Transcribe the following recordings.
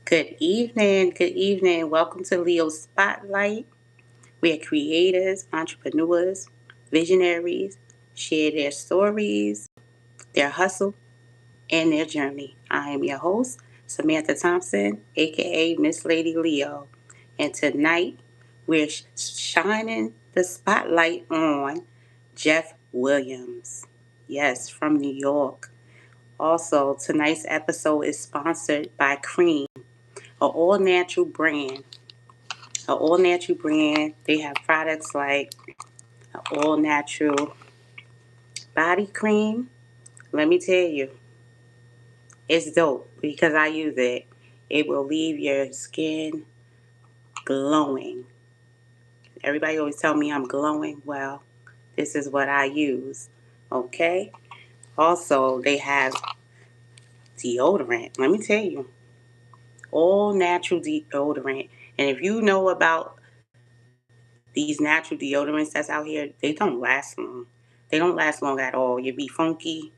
Good evening. Good evening. Welcome to Leo Spotlight, where creators, entrepreneurs, visionaries share their stories, their hustle, and their journey. I am your host, Samantha Thompson, aka Miss Lady Leo. And tonight we're shining the spotlight on Jeff Williams. Yes, from New York. Also, tonight's episode is sponsored by KRÄM, an all-natural brand. An all-natural brand. They have products like an all-natural body cream. Let me tell you, it's dope because I use it. It will leave your skin glowing. Everybody always tell me I'm glowing. Well, this is what I use. Okay? Also, they have deodorant. Let me tell you, all natural deodorant. And if you know about these natural deodorants that's out here, they don't last long. They don't last long at all. You be funky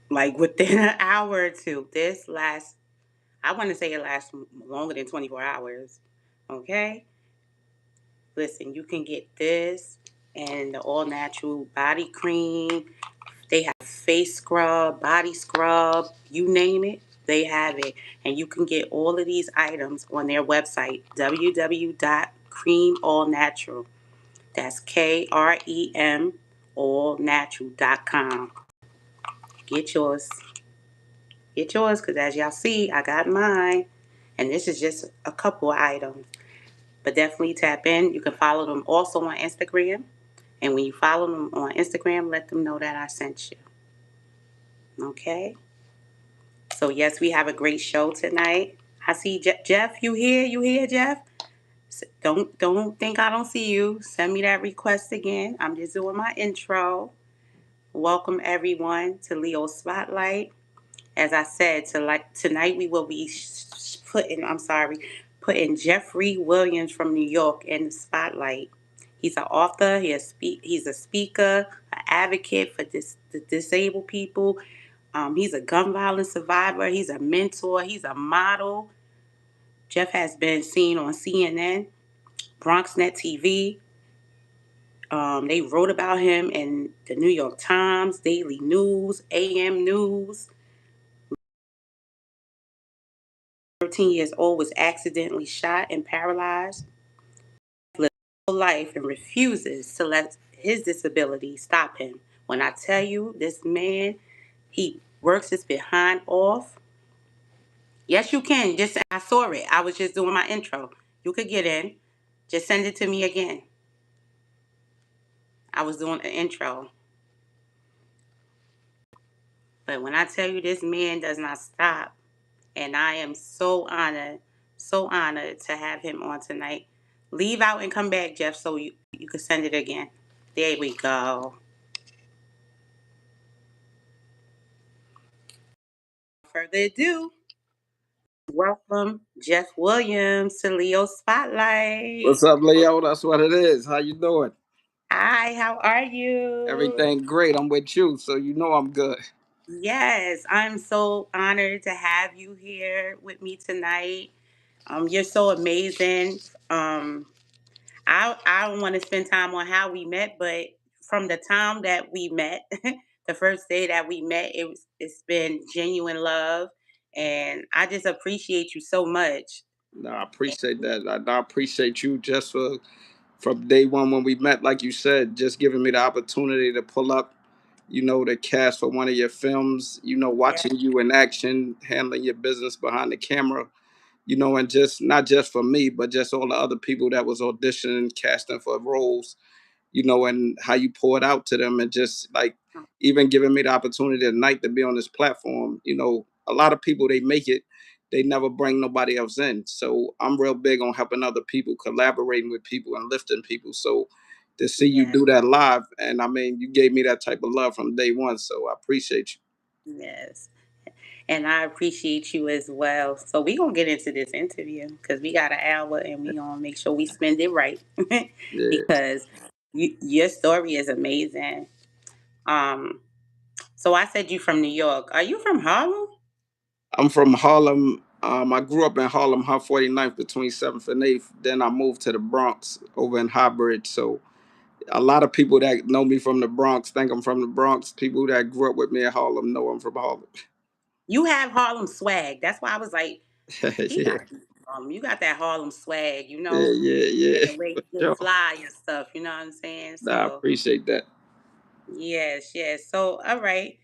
like within an hour or two. This lasts, I want to say it lasts longer than 24 hours. Okay? Listen, you can get this and the all natural body cream. They have face scrub, body scrub, you name it, they have it. And you can get all of these items on their website, www.KRÄMallnatural. That's KREM allnatural.com. Get yours. Get yours, because as y'all see, I got mine. And this is just a couple of items. But definitely tap in. You can follow them also on Instagram. And when you follow them on Instagram, let them know that I sent you. Okay? So, yes, we have a great show tonight. I see Jeff, you here? You here, Jeff? Don't think I don't see you. Send me that request again. I'm just doing my intro. Welcome everyone to Leo Spotlight. As I said, tonight we will be putting Jeffery Williams from New York in the spotlight. He's an author. He's a speaker, an advocate for the disabled people. He's a gun violence survivor. He's a mentor. He's a model. Jeff has been seen on CNN, BronxNet TV. They wrote about him in the New York Times, Daily News, AM News. 13 years old, was accidentally shot and paralyzed. Lived a full life and refuses to let his disability stop him. When I tell you, this man, he works his behind off. Yes, you can. I saw it. I was just doing my intro. You could get in. Just send it to me again. I was doing an intro. But when I tell you this man does not stop, and I am so honored to have him on tonight. Leave out and come back, Jeff, so you can send it again. There we go. Further ado, welcome Jeff Williams to Leo Spotlight. What's up, Leo? That's what it is. How you doing? Hi, how are you? Everything great. I'm with you, so you know I'm good. Yes, I'm so honored to have you here with me tonight. You're so amazing. I don't want to spend time on how we met, but from the time that we met, the first day that we met, it's been genuine love, and I just appreciate you so much. No, I appreciate that. I appreciate you just from day one when we met, like you said, just giving me the opportunity to pull up, the cast for one of your films. Yeah, Watching you in action, handling your business behind the camera. And just not just for me, but just all the other people that was auditioning, casting for roles. And how you pour it out to them and just like even giving me the opportunity tonight to be on this platform. A lot of people, they make it, they never bring nobody else in. So I'm real big on helping other people, collaborating with people and lifting people. So to see you yeah, do that live, and I mean, you gave me that type of love from day one. So I appreciate you. yes. And I appreciate you as well. So we gonna get into this interview because we got an hour, and we gonna make sure we spend it right Yeah. because your story is amazing. Um, so I said you from New York. Are you from Harlem? I'm from Harlem, I grew up in Harlem, 149th between 7th and 8th. Then I moved to the Bronx over in Highbridge. So a lot of people that know me from the Bronx think I'm from the Bronx. People that grew up with me in Harlem know I'm from Harlem. You have Harlem swag. That's why I was like, he Yeah, got to be from Harlem. You got that Harlem swag, yeah, yeah, yeah. and the way For you sure. fly and stuff. You know what I'm saying? Nah, I So appreciate that. yes, yes. So all right.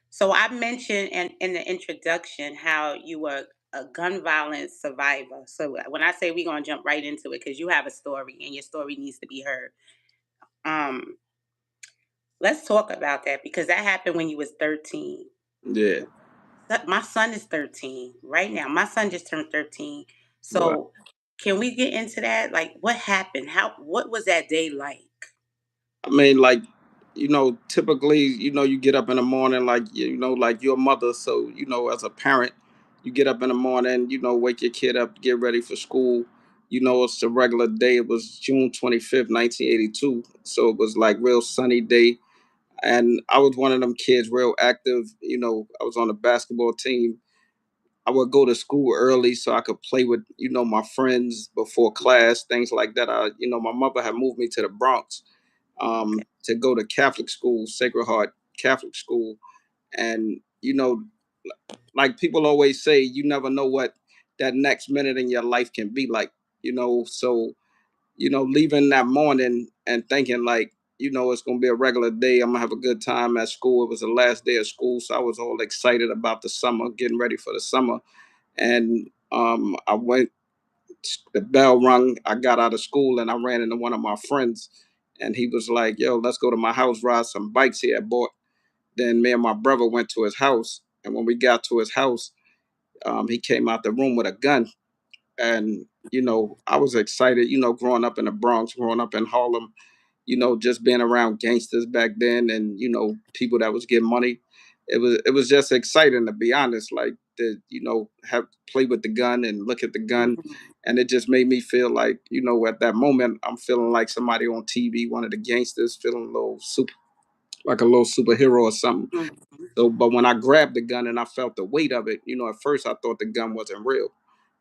So I mentioned in the introduction how you were a gun violence survivor. So when I say we're gonna jump right into it, because you have a story and your story needs to be heard. Um, let's talk about that because that happened when you was 13. Yeah. My son is 13 right now. My son just turned 13. Wow. So can we get into that? Like what happened? What was that day like? I mean, like, typically, you get up in the morning, like, like your mother. So, as a parent, you get up in the morning, wake your kid up, get ready for school. It's a regular day. It was June 25th, 1982. So it was like real sunny day. And I was one of them kids, real active. I was on the basketball team. I would go to school early so I could play with, my friends before class, things like that. My mother had moved me to the Bronx Okay. to go to Catholic school, Sacred Heart Catholic school. And, like people always say, you never know what that next minute in your life can be like, So, leaving that morning and thinking like, it's going to be a regular day. I'm going to have a good time at school. It was the last day of school. So I was all excited about the summer, getting ready for the summer. And I went, the bell rung. I got out of school and I ran into one of my friends. And he was like, yo, let's go to my house, ride some bikes he had bought. Then me and my brother went to his house. And when we got to his house, he came out the room with a gun. And, I was excited, growing up in the Bronx, growing up in Harlem, just being around gangsters back then and, people that was getting money. It was just exciting to be honest, like to, have play with the gun and look at the gun. Mhm. And it just made me feel like, at that moment I'm feeling like somebody on TV, one of the gangsters, feeling a little super like a little superhero or something. Mhm. So but when I grabbed the gun and I felt the weight of it, at first I thought the gun wasn't real.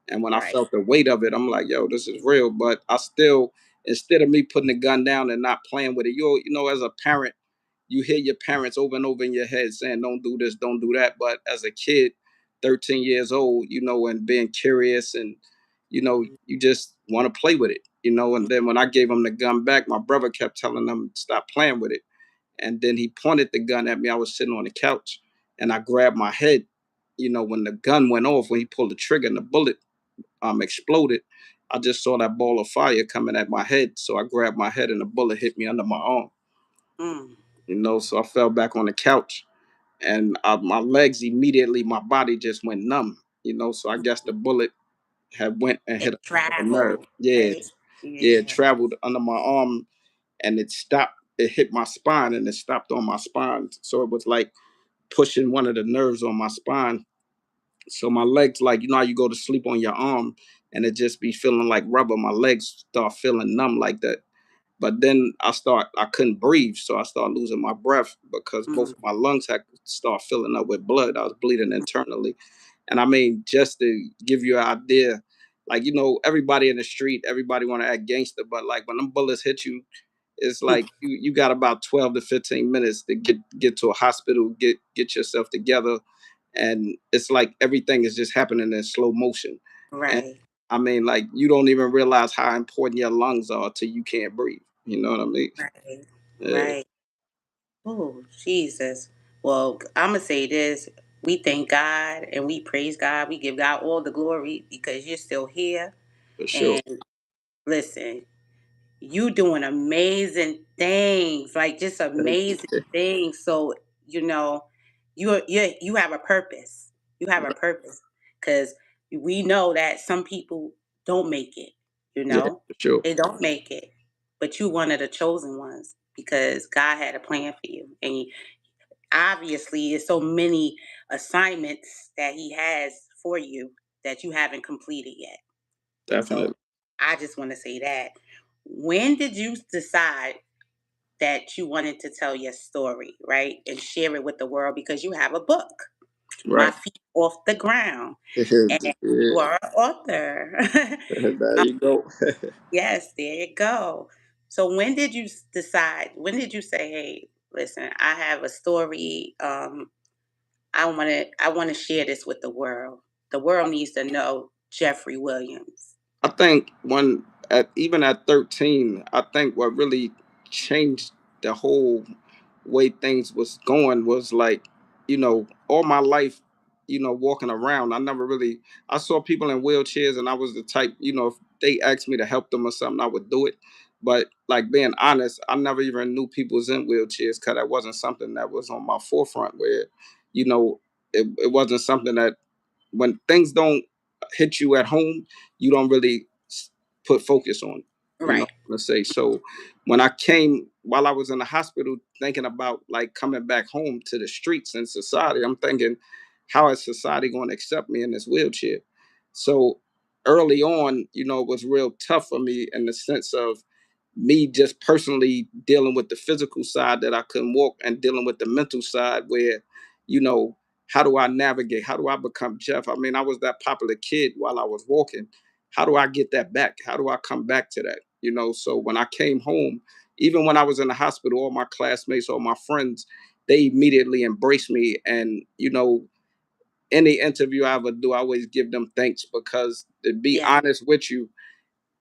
And when I Right. felt the weight of it, I'm like, yo, this is real. But I still, instead of me putting the gun down and not playing with it, as a parent, you hear your parents over and over in your head saying, don't do this, don't do that. But as a kid, 13 years old, and being curious and, you just want to play with it, And then when I gave him the gun back, my brother kept telling him, stop playing with it. And then he pointed the gun at me. I was sitting on the couch and I grabbed my head. When the gun went off, when he pulled the trigger and the bullet exploded, I just saw that ball of fire coming at my head. So I grabbed my head and the bullet hit me under my arm. Mm. So I fell back on the couch and my legs immediately, my body just went numb. So I guess the bullet had went and hit It a nerve. traveled, Yeah, right? yeah, it Yeah. traveled under my arm and it stopped. It hit my spine and it stopped on my spine. So it was like pushing one of the nerves on my spine. So my legs, like how you go to sleep on your arm and it just be feeling like rubber. My legs start feeling numb like that. But then I couldn't breathe, so I started losing my breath because both Mm. of my lungs had start filling up with blood. I was bleeding internally, and I mean, just to give you an idea, like everybody in the street, everybody want to act gangster, but like when them bullets hit you, it's like you got about 12 to 15 minutes to get to a hospital, get yourself together, and it's like everything is just happening in slow motion. And Right. I mean, like you don't even realize how important your lungs are till you can't breathe. You know what I mean? Right. Yeah, Right. Oh, Jesus. Well, I'm going to say this. We thank God and we praise God. We give God all the glory because you're still here. for sure. And listen, you doing amazing things, like just Thank amazing you. things. So, you know, you have a purpose. You have a Right. purpose because we know that some people don't make it, you Yeah, know, for sure. they don't make it, but you one of the chosen ones because God had a plan for you. And obviously, there's so many assignments that He has for you that you haven't completed yet. So Definitely. I just want to say that. When did you decide that you wanted to tell your story, right? And share it with the world because you have a book. my Right. feet off the ground. And you Yeah. are an author. There Um, you go. yes, there you go. So when did you decide? When did you say, "Hey, listen, I have a story. I want to share this with the world. The world needs to know Jeffery Williams." I think when at even at 13, I think what really changed the whole way things was going was like, all my life, walking around, I never really I saw people in wheelchairs and I was the type, if they asked me to help them or something, I would do it. But like being honest, I never even knew people was in wheelchairs because that wasn't something that was on my forefront where, you know, it wasn't something that when things don't hit you at home, you don't really put focus on. Right. Let's say so. When I came while I was in the hospital, thinking about like coming back home to the streets and society, I'm thinking, how is society going to accept me in this wheelchair? So early on, it was real tough for me in the sense of me just personally dealing with the physical side that I couldn't walk and dealing with the mental side where, you know, how do I navigate? How do I become Jeff? I mean, I was that popular kid while I was walking. How do I get that back? How do I come back to that? So when I came home, even when I was in the hospital, all my classmates, all my friends, they immediately embraced me. And, any interview I ever do, I always give them thanks because to be Yeah. honest with you,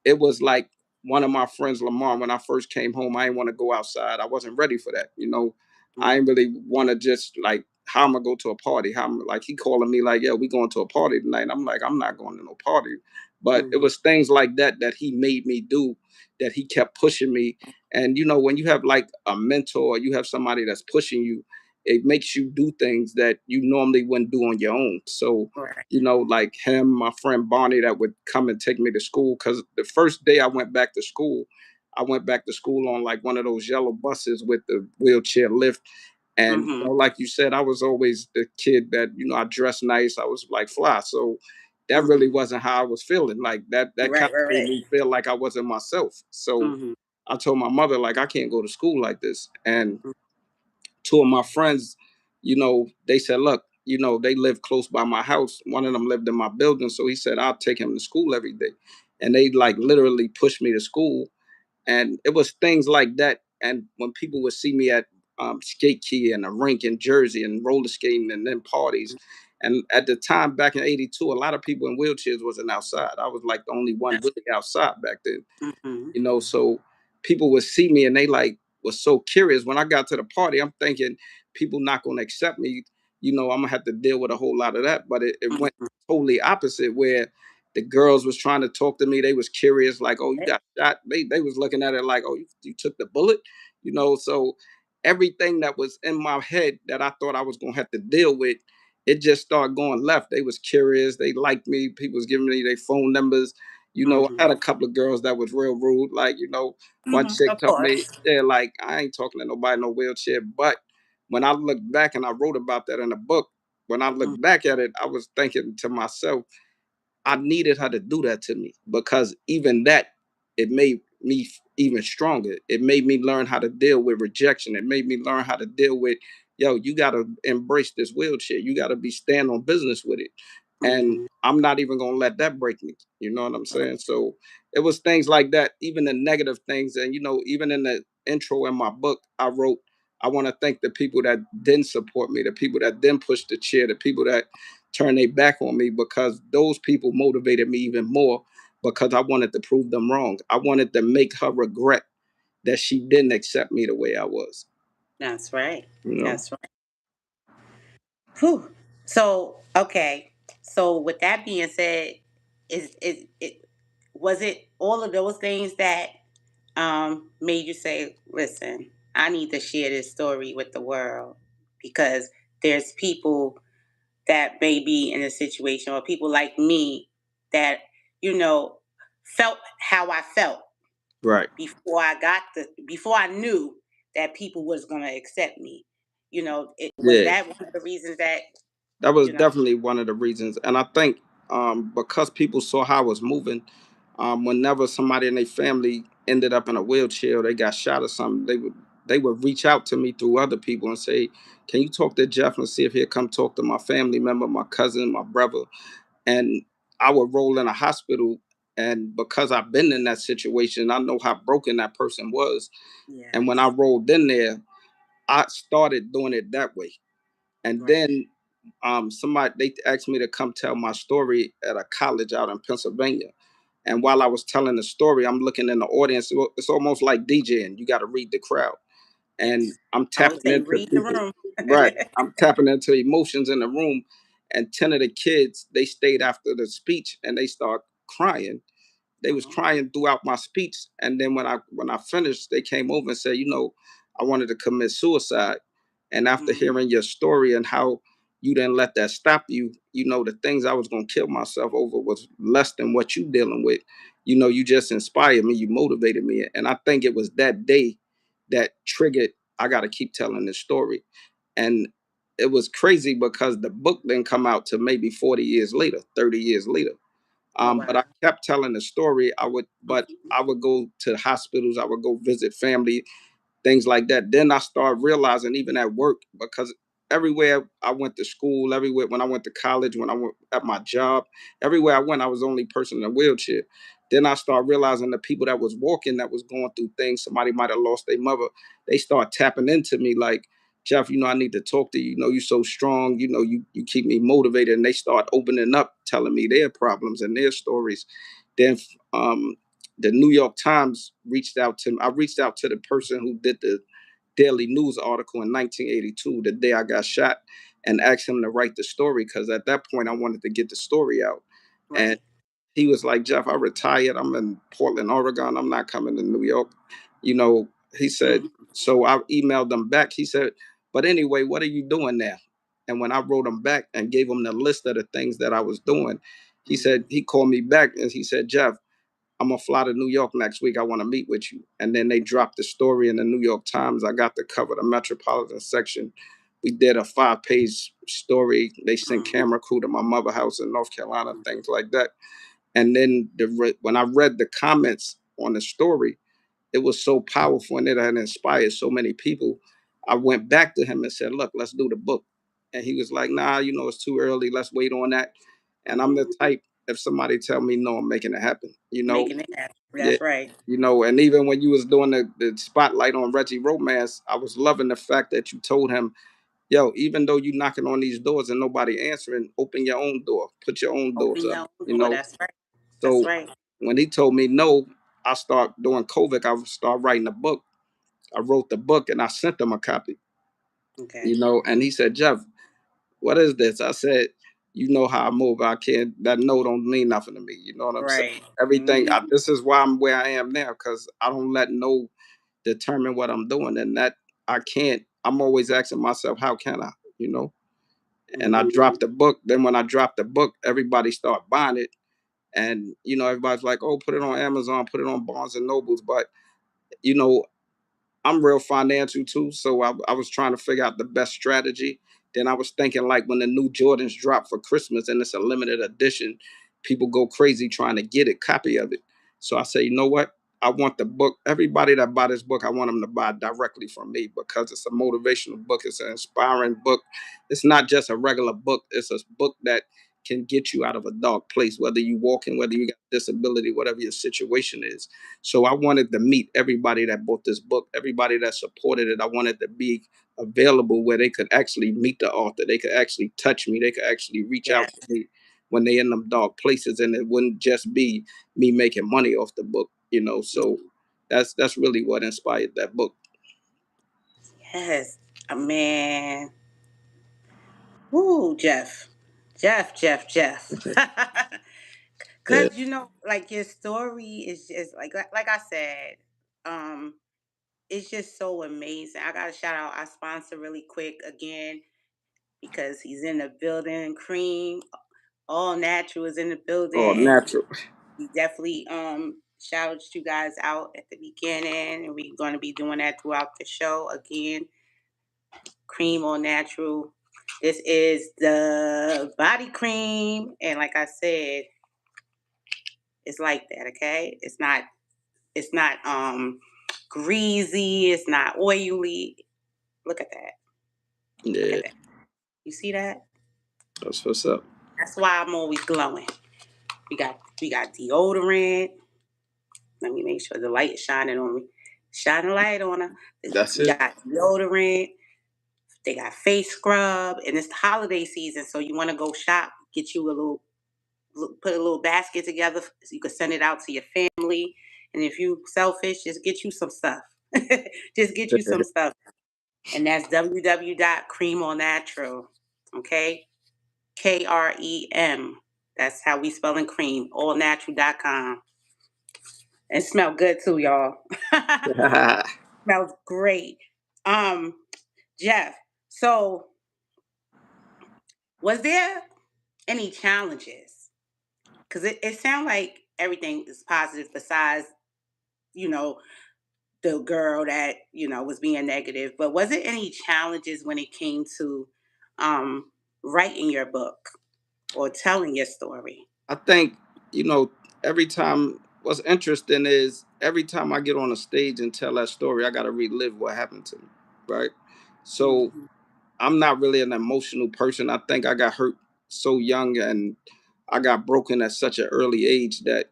it was like one of my friends, Lamar, when I first came home, I didn't want to go outside. I wasn't ready for that. I Mm-hmm. didn't really want to just like, how am I go to a party? How am like he calling me like, yeah, we going to a party tonight. I'm like, I'm not going to no party. But it Mm-hmm. was things like that that he made me do, that he kept pushing me. And when you have like a mentor, you have somebody that's pushing you, it makes you do things that you normally wouldn't do on your own. So Right. like him, my friend Barney, that would come and take me to school. Because the first day I went back to school on like one of those yellow buses with the wheelchair lift. And Mm-hmm. like you said, I was always the kid that I dressed nice. I was like fly. So that Mm-hmm. really wasn't how I was feeling. Like that kind Right. of made Right. me feel like I wasn't myself. So Mm-hmm. I told my mother like I can't go to school like this. And two of my friends, they said, look, they live close by my house. One of them lived in my building. So he said, I'll take him to school every day. And they like literally pushed me to school. And it was things like that. And when people would see me at skate key and a rink in Jersey and roller skating and then parties. And at the time back in 82, a lot of people in wheelchairs wasn't outside. I was like the only one That's. really outside back then. Mm-hmm. So people would see me and they like was so curious. When I got to the party, I'm thinking people not going to accept me. I'm gonna have to deal with a whole lot of that. But it went Mm-hmm. totally opposite where the girls was trying to talk to me. They was curious, like, oh, you got shot. They was looking at it like, oh, you took the bullet. So everything that was in my head that I thought I was gonna have to deal with, it just started going left. They was curious. They liked me. People was giving me their phone numbers. I Mm-hmm. had a couple of girls that was real rude. Like, one Mm-hmm. chick Of told me, course. yeah, like, I ain't talking to nobody in no wheelchair. But when I look back and I wrote about that in a book, when I look back at it, I was thinking to myself, I needed her to do that to me because even that, it made me even stronger. It made me learn how to deal with rejection. It made me learn how to deal with, yo, you got to embrace this wheelchair. You got to be stand on business with it. And Mm-hmm. I'm not even going to let that break me. You know what I'm saying? So it was things like that, even the negative things. And, even in the intro in my book, I wrote, I want to thank the people that didn't support me, the people that didn't push the chair, the people that turn their back on me because those people motivated me even more because I wanted to prove them wrong. I wanted to make her regret that she didn't accept me the way I was. That's right. You know, That's right. Whew. So okay. So with that being said, it was it all of those things that made you say, listen, I need to share this story with the world because there's people that may be in a situation or people like me that, you know, felt how I felt right? before I knew that people was gonna accept me. It was Yeah, that one of the reasons that, that was you know, definitely one of the reasons, and I think because people saw how I was moving, whenever somebody in their family ended up in a wheelchair, or they got shot or something, they would reach out to me through other people and say, "Can you talk to Jeff and see if he'll come talk to my family member, my cousin, my brother?" And I would roll in a hospital, and because I've been in that situation, I know how broken that person was. And when I Yes. rolled in there, I started doing it that way. And Right. then somebody they asked me to come tell my story at a college out in Pennsylvania. And while I was telling the story, I'm looking in the audience. It's almost like DJing. You got to read the crowd. And Yes. I'm I would tapping say into read the people. room. Right. I'm tapping into emotions in the room. And 10 of the kids, they stayed after the speech and they start crying. They was Uh-huh. crying throughout my speech. And then when I finished, they came over and said, I wanted to commit suicide. And after Mm. hearing your story and how you didn't let that stop you, the things I was gonna kill myself over was less than what you dealing with. You just inspired me, you motivated me. And I think it was that day that triggered, I gotta keep telling this story. And it was crazy because the book didn't come out till maybe 40 years later, 30 years later. Oh But I wow. kept telling the story. I would go to hospitals. I would go visit family, things like that. Then I started realizing, even at work, because everywhere I went to school, everywhere when I went to college, when I went at my job, everywhere I went, I was the only person in a wheelchair. Then I started realizing the people that was walking, that was going through things, somebody might have lost their mother, they start tapping into me like, Jeff, I need to talk to you. You're so strong. You keep me motivated. And they start opening up, telling me their problems and their stories. Then um, the New York Times reached out to me. I reached out to the person who did the Daily News article in 1982, the day I got shot, and asked him to write the story because at that point I wanted to get the story out. And Right. he was like, Jeff, I retired. I'm in Portland, Oregon. I'm not coming to New York. You know, he said, Mm. so I emailed him back. He said, but anyway, what are you doing now? And when I wrote him back and gave him the list of the things that I was doing, he said, Mm. he called me back and he said, Jeff, I'm gonna fly to New York next week. I want to meet with you. And then they dropped the story in the New York Times. I got to cover the metropolitan section. We did a 5-page story. They sent Mm. camera crew to my mother house in North Carolina, things like that. And then when I read the comments on the story, it was so powerful and it had inspired so many people. I went back to him and said, "Look, let's do the book." And he was like, "Nah, it's too early. Let's wait on that." And I'm the Mm. type, if somebody tell me no, I'm making it happen. Making it happen. Yeah. That's right. And even when you was doing the spotlight on Reggie Romance, I was loving the fact that you told him, yo, even though you knocking on these doors and nobody answering, open your own door, put your own doors Open up, your own door. That's right. That's So right. when he told me no, I start doing COVID. I start writing a book. I wrote the book and I sent him a copy, Okay. and he said, Jeff, what is this? I said, you know how I move. I can't, that no don't mean nothing to me. You know what I'm saying? Right. Everything, Mm-hmm. this is why I'm where I am now, because I don't let no determine what I'm doing. And that I can't, I'm always asking myself, how can I, And I Mm-hmm. dropped the book. Then when I dropped the book, everybody started buying it. And, everybody's like, oh, put it on Amazon, put it on Barnes and Nobles. But, you know, I'm real financial too, so I was trying to figure out the best strategy. Then I was thinking, like, when the new Jordans drop for Christmas and it's a limited edition, people go crazy trying to get a copy of it. So I say, you know what? I want the book. Everybody that buy this book, I want them to buy directly from me because it's a motivational book. It's an inspiring book. It's not just a regular book. It's a book that can get you out of a dark place, whether you walking, whether you got disability, whatever your situation is. So I wanted to meet everybody that bought this book, everybody that supported it. I wanted to be available where they could actually meet the author. They could actually touch me. They could actually reach out Yes. to me when they in them dark places, and it wouldn't just be me making money off the book. So that's really what inspired that book. Yes. Man. Woo, Jeff. Jeff. Yeah. Cause like your story is just like I said, um, it's just so amazing. I gotta shout out our sponsor really quick again because he's in the building. KRÄM, All Natural is in the building, Oh, and natural. we definitely shouted you guys out at the beginning, and we're gonna be doing that throughout the show again. KRÄM All Natural. This is the body cream, and like I said, it's like that. Okay, it's not. It's not. greasy. It's not oily. Look at that. Look Yeah, at that. You see that? that's what's up. That's why I'm always glowing. We got deodorant. Let me make sure the light is shining on me. Shine a light on her. That's We it. got deodorant. They got face scrub, and it's the holiday season, so you want to go shop, get you a little, put a little basket together so you can send it out to your family. And if you selfish, just get you some stuff. Just get you some stuff. And that's www.KRĒM. Okay? KREM. That's how we spelling cream. Allnatural.com. And smell good too, y'all. Smells great. Um, Jeff, so was there any challenges? Because it sounds like everything is positive besides, you know, the girl that, was being negative. But was it any challenges when it came to writing your book or telling your story? I think, you know, every time what's interesting is every time I get on a stage and tell that story, I got to relive what happened to me, right? So Mm-hmm. I'm not really an emotional person. I think I got hurt so young and I got broken at such an early age that,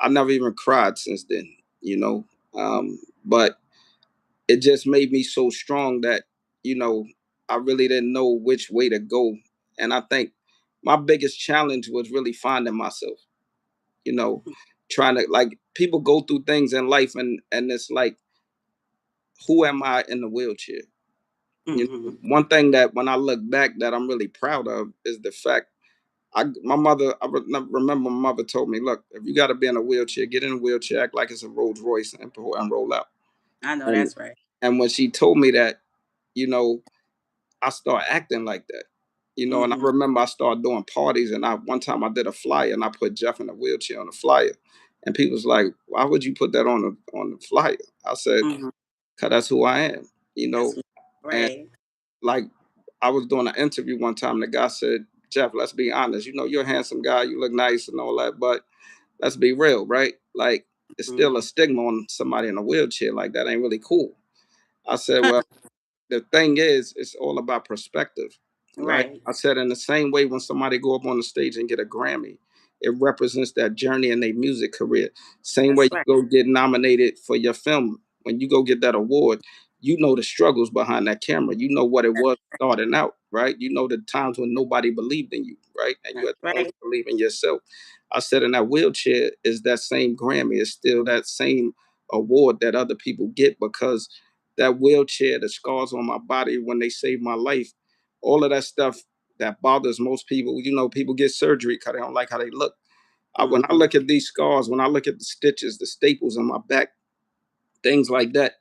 I never even cried since then, you know. But it just made me so strong that, you know, I really didn't know which way to go. And I think my biggest challenge was really finding myself, you know, trying to, like, people go through things in life and it's like, who am I in the wheelchair? Mm-hmm. One thing that when I look back that I'm really proud of is the fact my mother, remember my mother told me, look, if you got to be in a wheelchair, get in a wheelchair, act like it's a Rolls Royce and roll out. I know And that's right. and when she told me that, you know, I started acting like that. And I Mm-hmm. remember I started doing parties, and I one time I did a flyer, and I put Jeff in a wheelchair on the flyer, and people was like, "Why would you put that on the flyer?" I said, Mm-hmm. "Cause that's who I am," That's and right. like I was doing an interview one time, the guy said, "Jeff, let's be honest. You're a handsome guy, you look nice and all that, but let's be real, right? Like it's Mm-hmm. still a stigma on somebody in a wheelchair. Like that ain't really cool." I said, "Well, the thing is, it's all about perspective, right?" Right. I said, in the same way, when somebody go up on the stage and get a Grammy, it represents that journey in their music career. Same way That's you right. go get nominated for your film. When you go get that award, you know the struggles behind that camera. You know what it was starting out, right? You know the times when nobody believed in you, right? And you That's had to only right. believe in yourself. I said, in that wheelchair is that same Grammy. It's still that same award that other people get because that wheelchair, the scars on my body when they saved my life, all of that stuff that bothers most people. People get surgery because they don't like how they look. When I Mm-hmm. look at these scars, when I look at the stitches, the staples on my back, things like that,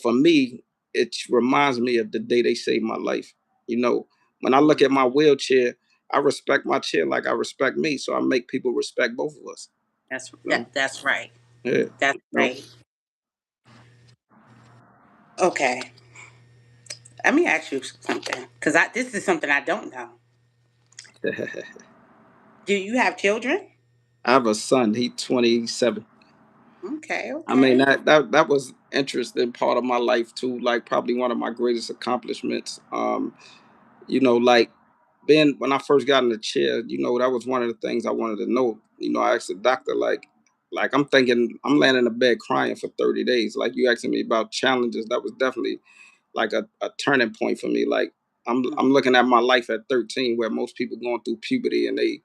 for me, it reminds me of the day they saved my life. When I look Mm-hmm. at my wheelchair, I respect my chair like I respect me. So I make people respect both of us. That's You know? that's right. Yeah. That's right. Okay. Let me ask you something, because this is something I don't know. Do you have children? I have a son. He's 27. Okay. I mean, Okay. that was interesting part of my life too. Like probably one of my greatest accomplishments. Like being when I first got in the chair, that was one of the things I wanted to know. I asked the doctor, like I'm thinking I'm laying in the bed crying for 30 days. Like you asking me about challenges, that was definitely like a turning point for me. Like I'm Mm-hmm. looking at my life at 13, where most people going through puberty and they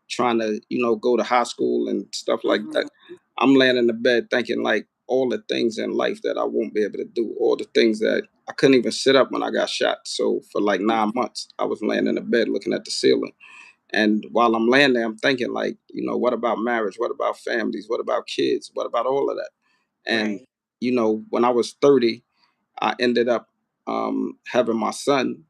trying to go to high school and stuff like that. Mm-hmm. I'm laying in the bed thinking like all the things in life that I won't be able to do, all the things that I couldn't even sit up when I got shot. So for like 9 months, I was laying in the bed looking at the ceiling. And while I'm laying there, I'm thinking like, what about marriage? What about families? What about kids? What about all of that? And Right. when I was 30, I ended up having my son.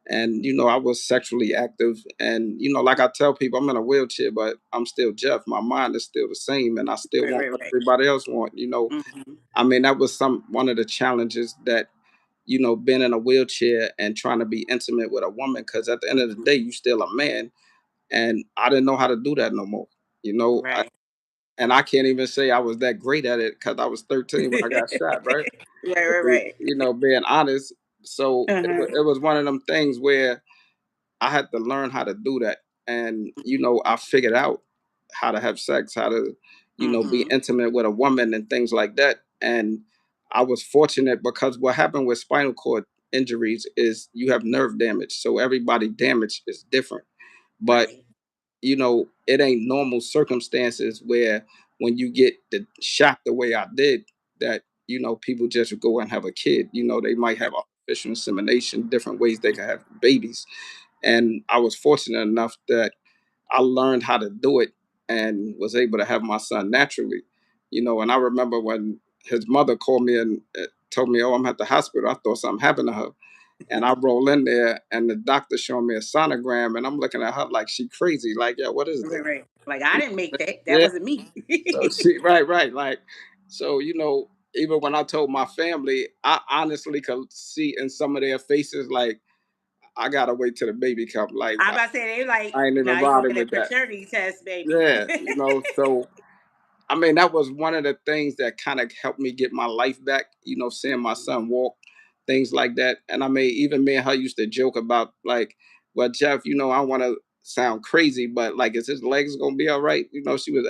And I was sexually active, and like I tell people, I'm in a wheelchair, but I'm still Jeff. My mind is still the same, and I still Right. want Right. what Right. everybody else want. Mm-hmm. I mean, that was one of the challenges that being in a wheelchair and trying to be intimate with a woman, because at the end of the day, you still a man, and I didn't know how to do that no more. You know, I, Right. and I can't even say I was that great at it because I was 13 when I got shot, right? Right, right, right. You know, being honest. So Uh-huh. it was one of them things where I had to learn how to do that. And, you know, I figured out how to have sex, how to, you know, be Mm-hmm. intimate with a woman and things like that. And I was fortunate because what happened with spinal cord injuries is you have nerve damage. So everybody damage is different. But Right. you know, it ain't normal circumstances where when you get the shot the way I did, that, you know, people just go and have a kid. You know, they might have artificial insemination, different ways they can have babies. And I was fortunate enough that I learned how to do it and was able to have my son naturally. You know, and I remember when his mother called me and told me, "Oh, I'm at the hospital." I thought something happened to her. And I roll in there, and the doctor showing me a sonogram, and I'm looking at her like she crazy. Like, yeah, what is Right, this? right. Like I didn't make that. That Yeah. wasn't me. So she, right, right. Like, so you know, even when I told my family, I honestly could see in some of their faces, like, I gotta wait till the baby come. Like, I'm about to say they like I ain't even now you're gonna bothered get a with that. paternity test, baby. Yeah, you know. So I mean, that was one of the things that kind of helped me get my life back, you know, seeing my son walk, things like that. And I mean, even me and her used to joke about, like, well, Jeff, you know, I want to sound crazy, but like, is his legs going to be all right? You know, she was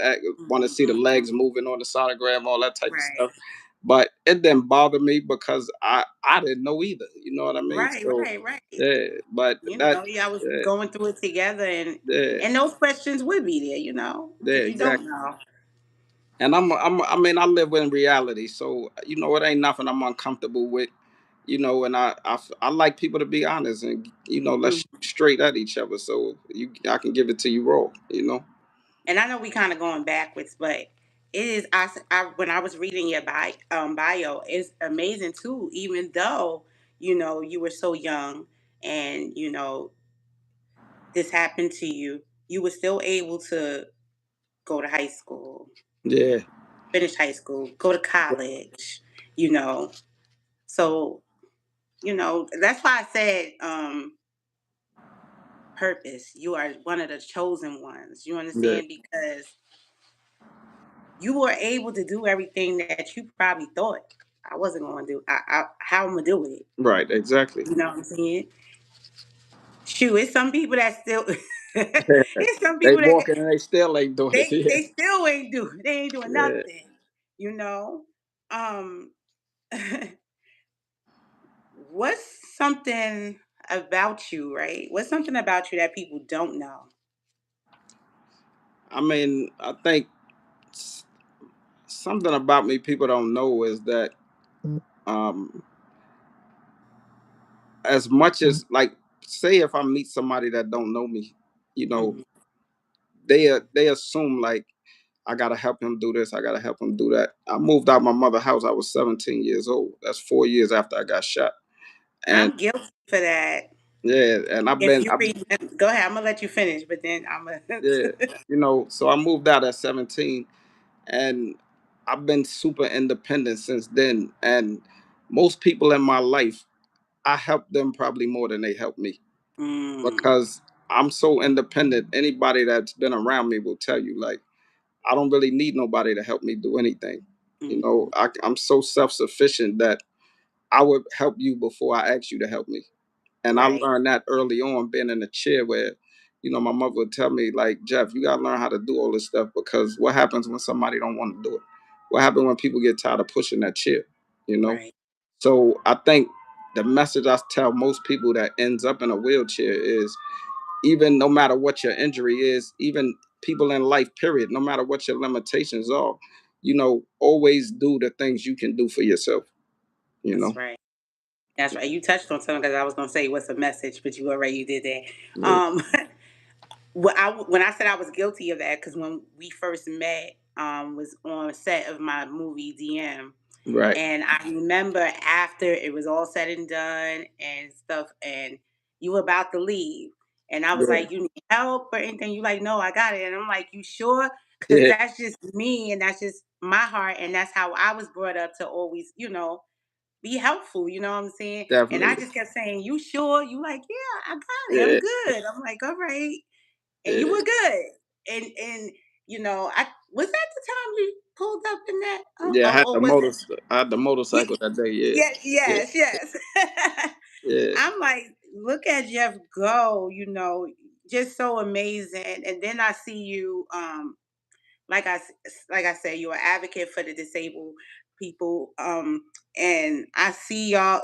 want to Mhm, see the legs mhm. moving on the sonogram, all that type of Right. stuff. But it didn't bother me because I didn't know either. You know what I mean? Right, So, right, right. yeah, but You that, know, yeah, I was yeah, going through it together, yeah, and those questions would be there, yeah, because you don't exactly. know. And I mean, I live in reality, so you know, it ain't nothing I'm uncomfortable with. You know, and I like people to be honest, and you know, let's Mhm. shoot straight at each other, so I can give it to you raw. You know. And I know we kind of going backwards, but it is when I was reading your bio, it's amazing too. Even though you were so young, and this happened to you, you were still able to go to high school, Yeah. finish high school, go to college. You know, so that's why I said purpose. You are one of the chosen ones. You Yeah. understand? Because you were able to do everything that you probably thought I wasn't going to do. How I'm gonna do it? Right. Exactly. You know what I'm saying? Shoot, it's some people that still. It's some They people that walking and they still ain't doing it. they still ain't do. They ain't doing Yeah. nothing. You know. Um, what's something about you, right? What's something about you that people don't know? I mean, I think s- something about me people don't know is that um as much as like say if I meet somebody that don't know me, you know, Mhm. they assume like I gotta help him do this. I gotta help him do that. I moved out my mother's house. I was 17 years old. That's 4 years after I got shot. And I'm guilty for that. yeah, and If you read, go ahead. I'm gonna let you finish, but then I'm gonna. yeah, you know, so I moved out at 17, and I've been super independent since then. And most people in my life, I help them probably more than they help me Mm, because I'm so independent. Anybody that's been around me will tell you, like, I don't really need nobody to help me do anything. You know, mhm. I'm so self sufficient that I would help you before I ask you to help me. And I Right. learned that early on, being in a chair where, you know, my mother would tell me, like, Jeff, you gotta learn how to do all this stuff because what happens when somebody don't want to do it? What happens when people get tired of pushing that chair? You know? Right. So I think the message I tell most people that ends up in a wheelchair is even no matter what your injury is, even people in life, period, no matter what your limitations are, you know, always do the things you can do for yourself, you That's know? right. That's right. You touched on something because I was gonna say what's a message, but you did that. Yeah. When I said I was guilty of that, because when we first met, was on set of my movie DM, Right. and I remember after it was all said and done and stuff, and you were about to leave, and I was Yeah. like, "You need help or anything?" You like, "No, I got it." And I'm like, "You sure?" Because Yeah. that's just me, and that's just my heart, and that's how I was brought up to always, be helpful. You know what I'm saying? And I Definitely. just kept saying, "You sure?" You like, "Yeah, I got it. I'm Yeah. good." I'm like, "All right," and you Yeah. were good, and I was that time you pulled up in that? Yeah, Was it? I had the Yeah, motorcycle that day. Yeah, yeah, yeah, yes, yes. yeah. I'm like, look at Jeff go. Just so amazing. And then I see you. Like I said, you're an advocate for the disabled people. And I see y'all.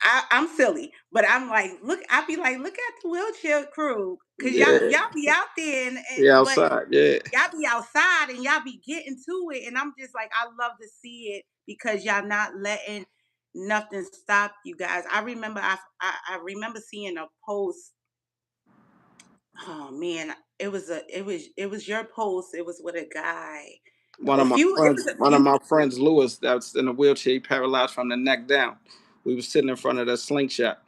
I, I'm silly, but I'm like, look. I be like, look at the wheelchair crew, cause Yeah, y'all be out there, yeah, but outside. Yeah, y'all be outside and y'all be getting to it, and I'm just like, I love to see it because y'all not letting nothing stop you guys. I remember, I remember seeing a post. Oh man, it was your post. It was with a guy. A few. It was a one of few my people. friends, Lewis, that's in a wheelchair, he paralyzed from the neck down. We were sitting in front of the slingshot.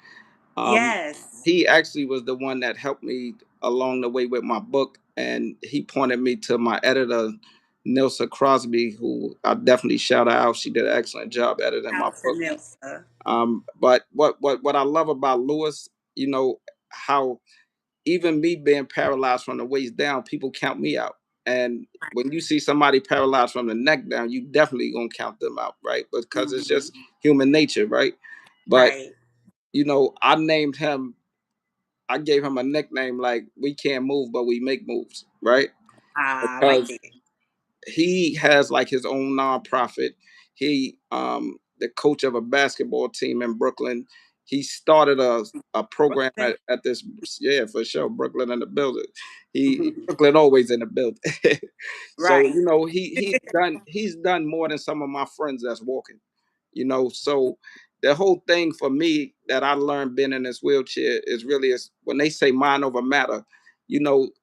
Um, Yes, he actually was the one that helped me along the way with my book, and he pointed me to my editor, Nilsa Crosby, who I definitely shout her out. She did an excellent job editing my out to book. Nilsa. But what I love about Lewis, you know, how even me being paralyzed from the waist down, people count me out. And when you see somebody paralyzed from the neck down, you definitely gonna count them out, right? Because it's Mhm. just human nature, right? But Right. I named him. I gave him a nickname like "We can't move, but we make moves," right? I like Because that. he has like his own nonprofit. He the coach of a basketball team in Brooklyn. He started a program Brooklyn. at this, yeah, for sure, Brooklyn in the building. He Brooklyn always in the building. So Right. he's done more than some of my friends that's walking. So the whole thing for me that I learned being in this wheelchair is when they say mind over matter.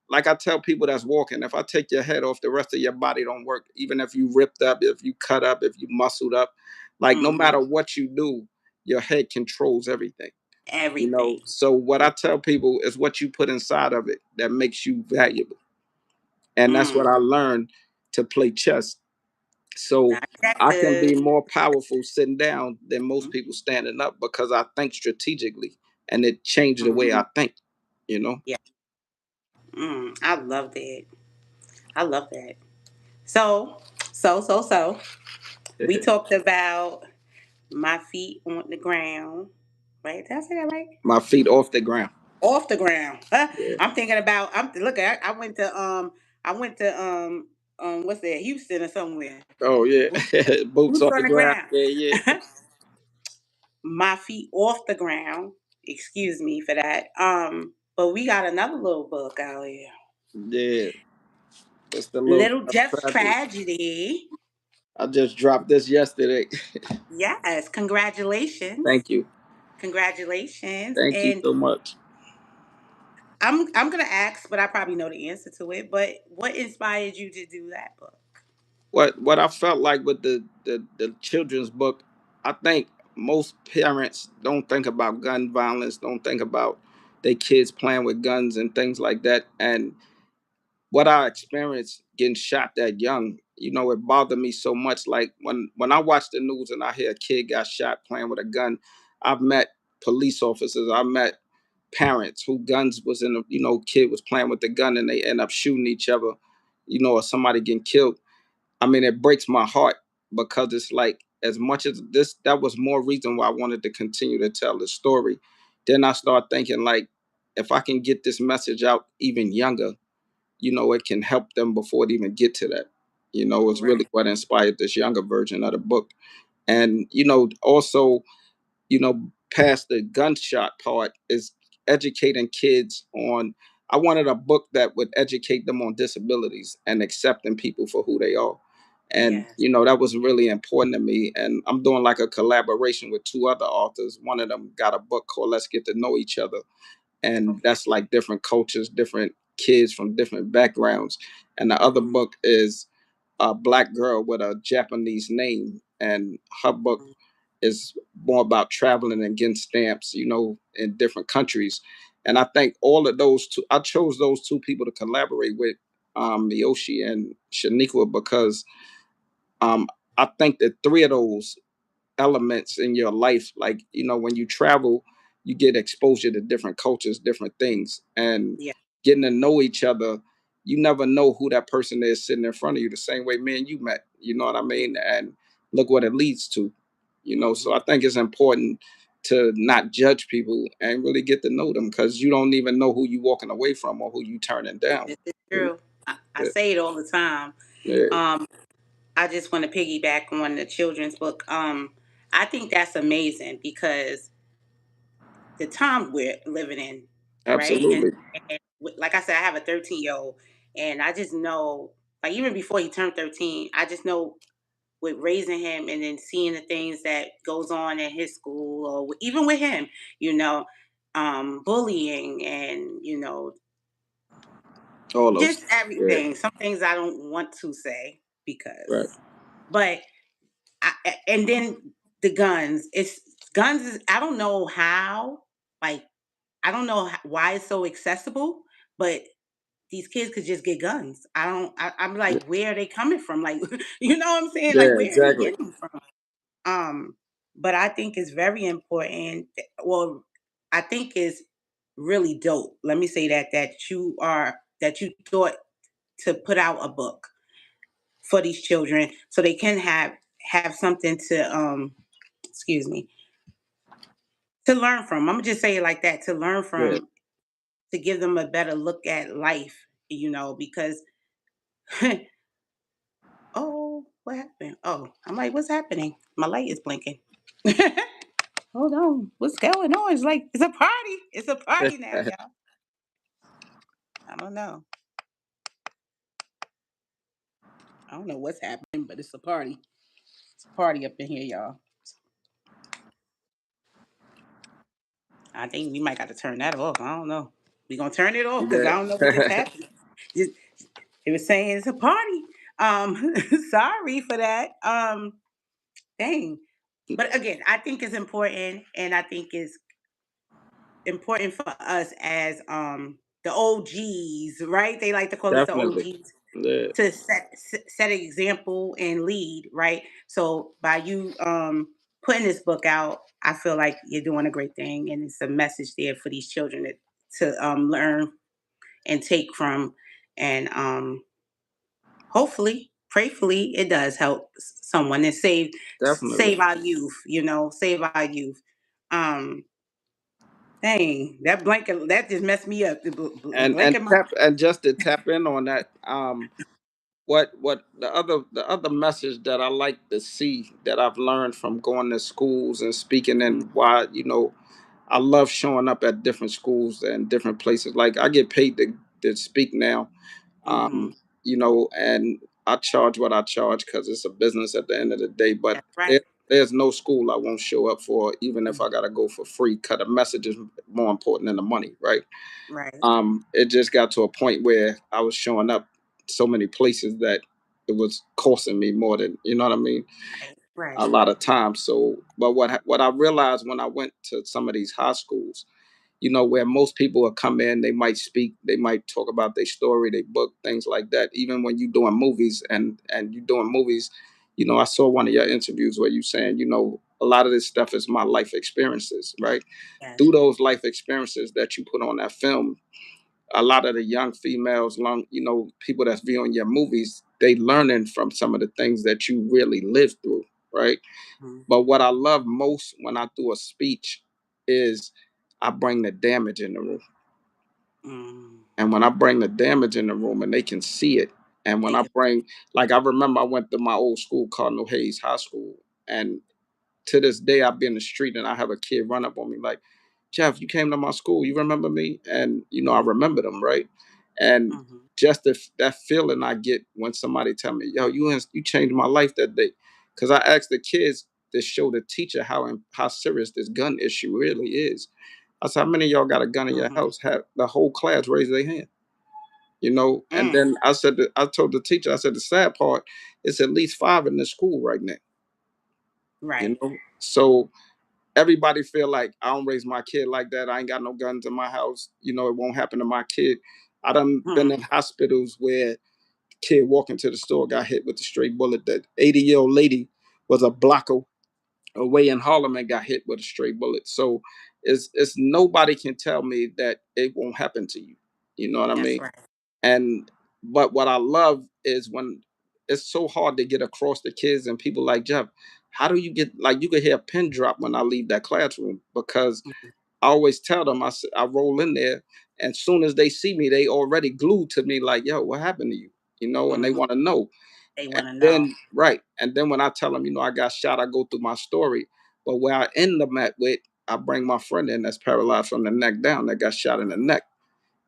Like I tell people that's walking, if I take your head off, the rest of your body don't work. Even if you ripped up, if you cut up, if you muscled up, like no Hmm. matter what you do, your head controls everything. Everything. So what I tell people is what you put inside of it that makes you valuable. And that's Mm. what I learned to play chess. So Not that I can good. be more powerful sitting down than most people standing up because I think strategically and it changed the way Mm-hmm. I think, you know? Yeah. I love that. I love that. So, so, we talked about my feet on the ground. Right? Did I say that right? My feet off the ground. Off the ground. Yeah. I'm thinking about. I went to what's that? Houston or somewhere. Oh yeah. Boots Boots on on the the ground. ground. Yeah, yeah. My feet off the ground. Excuse me for that. But we got another little book out here. Yeah. It's the little Little Jeff's Jeff's tragedy. tragedy. I just dropped this yesterday. Yes, congratulations. Thank you. Congratulations. Thank you And so much. I'm gonna ask, but I probably know the answer to it. But what inspired you to do that book? What I felt like with the children's book, I think most parents don't think about gun violence, don't think about their kids playing with guns and things like that. And what I experienced getting shot that young, it bothered me so much. Like when I watch the news and I hear a kid got shot playing with a gun, I've met police officers, I've met parents who guns was in, kid was playing with the gun and they end up shooting each other, or somebody getting killed. I mean, it breaks my heart because it's like as much as this, that was more reason why I wanted to continue to tell the story. Then I start thinking like, if I can get this message out even younger, it can help them before it even get to that. It's really Right. what inspired this younger version of the book. And, also, past the gunshot part is educating kids on. I wanted a book that would educate them on disabilities and accepting people for who they are. And, Yes. that was really important to me. And I'm doing like a collaboration with two other authors. One of them got a book called Let's Get to Know Each Other, and Okay. that's like different cultures, different kids from different backgrounds. And the other Mm-hmm. book is a black girl with a Japanese name, and her book is more about traveling and getting stamps, in different countries. And I think all of those two, I chose those two people to collaborate with, Miyoshi and Shaniqua, because um, I think that three of those elements in your life. Like, when you travel, you get exposure to different cultures, different things, and Yeah. getting to know each other. you never know who that person is sitting in front of you. The same way me and you met, you know what I mean? And look what it leads to, you know. So Mhm. I think it's important to not judge people and really get to know them, because you don't even know who you walking away from or who you turning down. This is You know? true. I Yeah, say it all the time. yeah, Um, I just want to piggyback on the children's book. I think that's amazing because the time we're living in, right? absolutely. And like I said, I have a 13-year-old, and I just know, like even before he turned 13, I just know with raising him and then seeing the things that goes on in his school or even with him, you know, bullying and All those. just Yeah, everything. Some things I don't want to say right. but and then the guns. It's guns. I don't know how. Like I don't know why it's so accessible, but these kids could just get guns. I don't. I'm Yeah, like, where are they coming from? Like, you know what I'm saying? Like, yeah, where are they exactly. getting them from? Um, but I think it's very important. Well, I think it's really dope. Let me say that you thought to put out a book for these children so they can have something to excuse me, to learn from. I'm gonna just say it like that, to learn Yeah, from, to give them a better look at life, because oh, what happened? Oh, I'm like, what's happening? My light is blinking. Hold on, what's going on? It's like it's a party. It's a party now, y'all. I don't know. I don't know what's happening, but it's a party. It's a party up in here, y'all. I think we might got to turn that off. I don't know. We gonna turn it off because I don't know what just yeah. happened. Just, it was saying it's a party. Sorry for that. Dang. But again, I think it's important, and I think it's important for us as the OGs, right? They like to call us the Definitely. OGs Yeah, to set an example and lead, right? So by you putting this book out, I feel like you're doing a great thing, and it's a message there for these children to learn and take from, and hopefully, prayfully, it does help someone and definitely. save our youth. Save our youth. Um, Dang, that blanket that just messed me up. The blanket my. And just to tap in on that, what the other message that I like to see that I've learned from going to schools and speaking, and why, I love showing up at different schools and different places. Like, I get paid to speak now, Mm-hmm. and I charge what I charge because it's a business at the end of the day. But That's right. there's no school I won't show up for, even if Mhm. I gotta go for free. Cause the message is more important than the money, right? Right. It just got to a point where I was showing up so many places that it was costing me more than, you know what I mean, Right. Right. a lot of times. So, but what I realized when I went to some of these high schools, where most people will come in, they might speak, they might talk about their story, their book, things like that. Even when you're doing movies and you're doing movies, I saw one of your interviews where you saying, a lot of this stuff is my life experiences, right? Yes. Through those life experiences that you put on that film, a lot of the young females, people that's viewing your movies, they learning from some of the things that you really lived through, right? Mhm. But what I love most when I do a speech is I bring the damage in the room. Mm. And when I bring the damage in the room and they can see it, and when They I can. bring, like, I remember I went to my old school, Cardinal Hayes High School, and to this day, I'll be in the street and I have a kid run up on me like, Jeff, you came to my school. You remember me? And, I Mm. remember them, right? And Mhm. just that feeling I get when somebody tell me, yo, you changed my life that day. Because I asked the kids to show the teacher how serious this gun issue really is. I said, how many of y'all got a gun in your Mhm. house? Have the whole class raise their hand, And Mm. then I told the teacher, I said, the sad part is at least 5 in the school right now, Right. So everybody feel like I don't raise my kid like that. I ain't got no guns in my house. It won't happen to my kid. I done been Mm. in hospitals where kid walking to the store got hit with a stray bullet. That 80-year-old lady was a blocker away in Harlem and got hit with a stray bullet. So it's nobody can tell me that it won't happen to you. You know what I That's mean? right. And But what I love is when it's so hard to get across the kids and people like Jeff. How do you get, like, you could hear a pin drop when I leave that classroom, because Mhm. I always tell them, I roll in there, and soon as they see me, they already glued to me, like, yo, what happened to you? And they Mhm. want to know. They And want to know. then, right. And then when I tell them, I got shot, I go through my story. But where I end them at with, I bring my friend in that's paralyzed from the neck down, that got shot in the neck.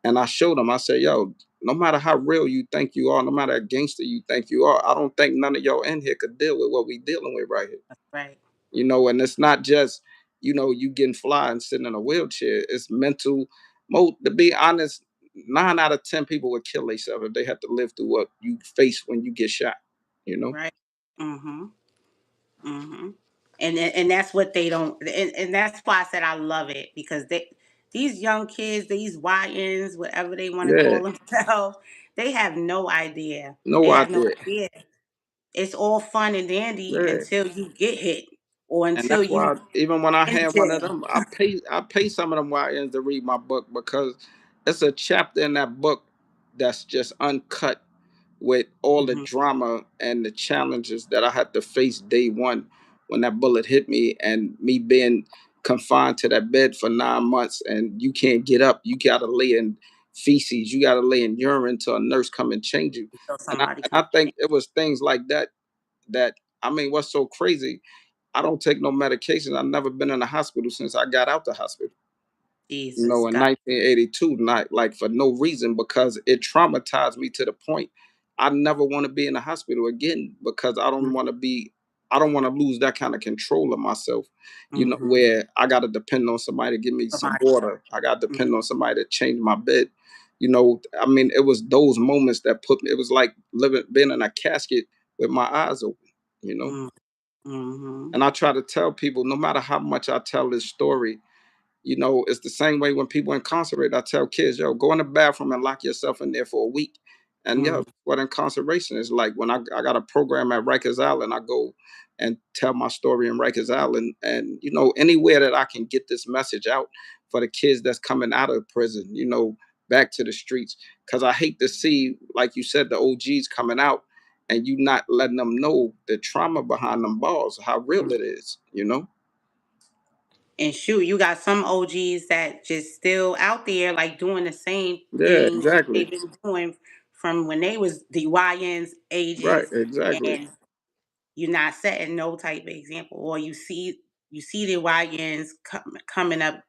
And I showed them, I said, yo, no matter how real you think you are, no matter how gangster you think you are, I don't think none of y'all in here could deal with what we dealing with right here. That's right. And it's not just, you getting fly and sitting in a wheelchair. It's mental. To be honest, 9 out of 10 people would kill themselves if they had to live through what you face when you get shot. You know? Right. Mhm. Mhm. And that's what they don't, and that's why I said I love it, because these young kids, these YNs, whatever they want to Yeah. call themselves, they have no idea. No They have no idea. idea. It's all fun and dandy Yeah. until you get hit, or And until that's you why even when I in had one of jail. them, I pay some of them YNs to read my book, because it's a chapter in that book that's just uncut with all the Mhm. drama and the challenges that I had to face day one when that bullet hit me, and me being confined to that bed for 9 months, and you can't get up. You gotta lay in feces, you gotta lay in urine till a nurse come and change you. Until And I, somebody and comes I in. think it was things like that that, I mean, what's so crazy, I don't take no medication. I've never been in a hospital since I got out the hospital. Jesus In God. 1982, not like for no reason, because it traumatized me to the point I never want to be in a hospital again, because I don't want to lose that kind of control of myself, Mhm. where I got to depend on somebody to give me some Somebody. water. I got to Mhm. depend on somebody to change my bed. I mean, it was those moments that put me, it was like being in a casket with my eyes open. Mhm. Mhm. And I try to tell people, no matter how much I tell this story, it's the same way when people incarcerate. I tell kids, yo, go in the bathroom and lock yourself in there for a week. And yeah, Mhm. that's what incarceration is like. When I got a program at Rikers Island, I go and tell my story in Rikers Island. And, anywhere that I can get this message out for the kids that's coming out of prison, back to the streets. Because I hate to see, like you said, the OGs coming out and you not letting them know the trauma behind them bars, how real Mhm. it is. And shoot, you got some OGs that just still out there, like doing the same Yeah, thing exactly. they've been doing from when they was the YNs Right, ages, exactly. and you're not setting no type of example, or you see the YNs coming up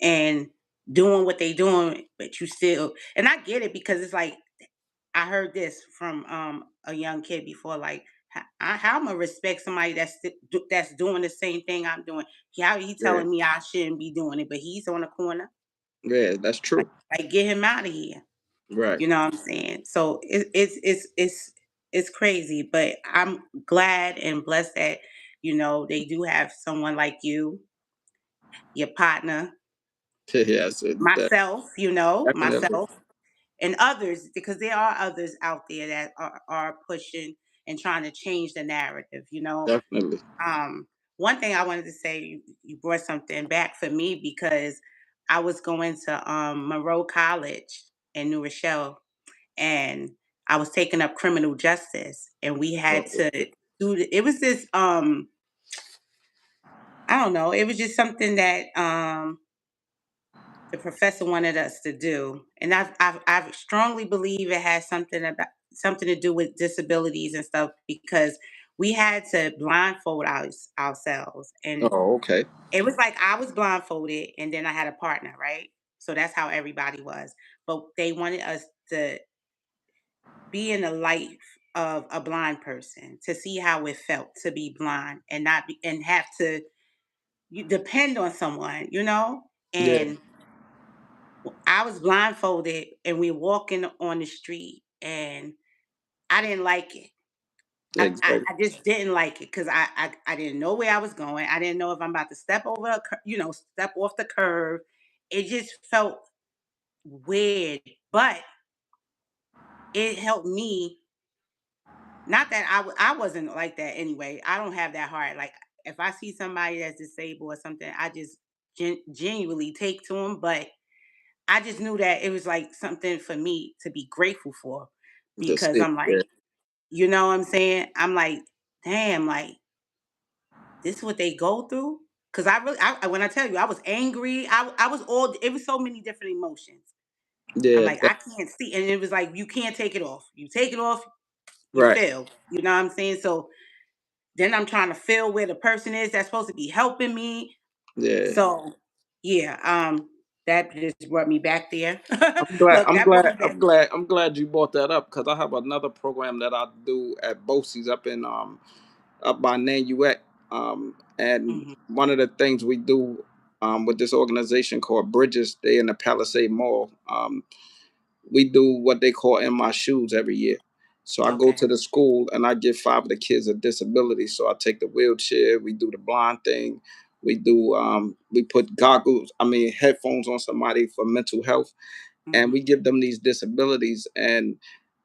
and doing what they doing, but you still, and I get it, because it's like I heard this from a young kid before, like how I'm gonna respect somebody that's doing the same thing I'm doing. How he Yeah, telling me I shouldn't be doing it, but he's on the corner. yeah, that's Like, true. like get him out of here. Right. You know what I'm saying? So it's crazy, but I'm glad and blessed that they do have someone like you, your partner, Yes, myself, definitely, myself, and others, because there are others out there that are pushing and trying to change the narrative. definitely. um One thing I wanted to say, you brought something back for me, because I was going to Monroe College in New Rochelle, and I was taking up criminal justice, and we had Oh, to it was this I don't know, it was just something that the professor wanted us to do, and I strongly believe it has something to do with disabilities and stuff, because we had to blindfold ourselves, and oh, okay. it was like I was blindfolded, and then I had a partner, right? So that's how everybody was, but they wanted us to be in the life of a blind person, to see how it felt to be blind and not be and have to you depend on someone. Yeah, And I was blindfolded, and we walking on the street, and I didn't like it. exactly. I just didn't like it, because I didn't know where I was going. I didn't know if I'm about to step over step off the curb. It just felt weird, but it helped me. Not that I wasn't like that anyway. I don't have that heart. Like, if I see somebody that's disabled or something, I just genuinely take to them. But I just knew that it was like something for me to be grateful for. To because see, I'm yeah, like, you know what I'm saying? I'm like, damn, like this is what they go through. Cause I really, when I tell you, I was angry. I was all. It was so many different emotions. I'm yeah, like, I can't see, and it was like, you can't take it off. You take it off, you right, fail. You know what I'm saying? So then I'm trying to feel where the person is that's supposed to be helping me. yeah. So yeah, that just brought me back there. I'm glad. Look, I'm that brought me glad. back. I'm glad. I'm glad you brought that up because I have another program that I do at Bosie's up in up by Nanuet. And Hmm. one of the things we do with this organization called Bridges, they in the Palisade Mall. We do what they call In My Shoes every year. So I go Okay. to the school and I give 5 of the kids a disability. So I take the wheelchair, we do the blind thing, we put headphones on somebody for mental health, and we Hmm. give them these disabilities. And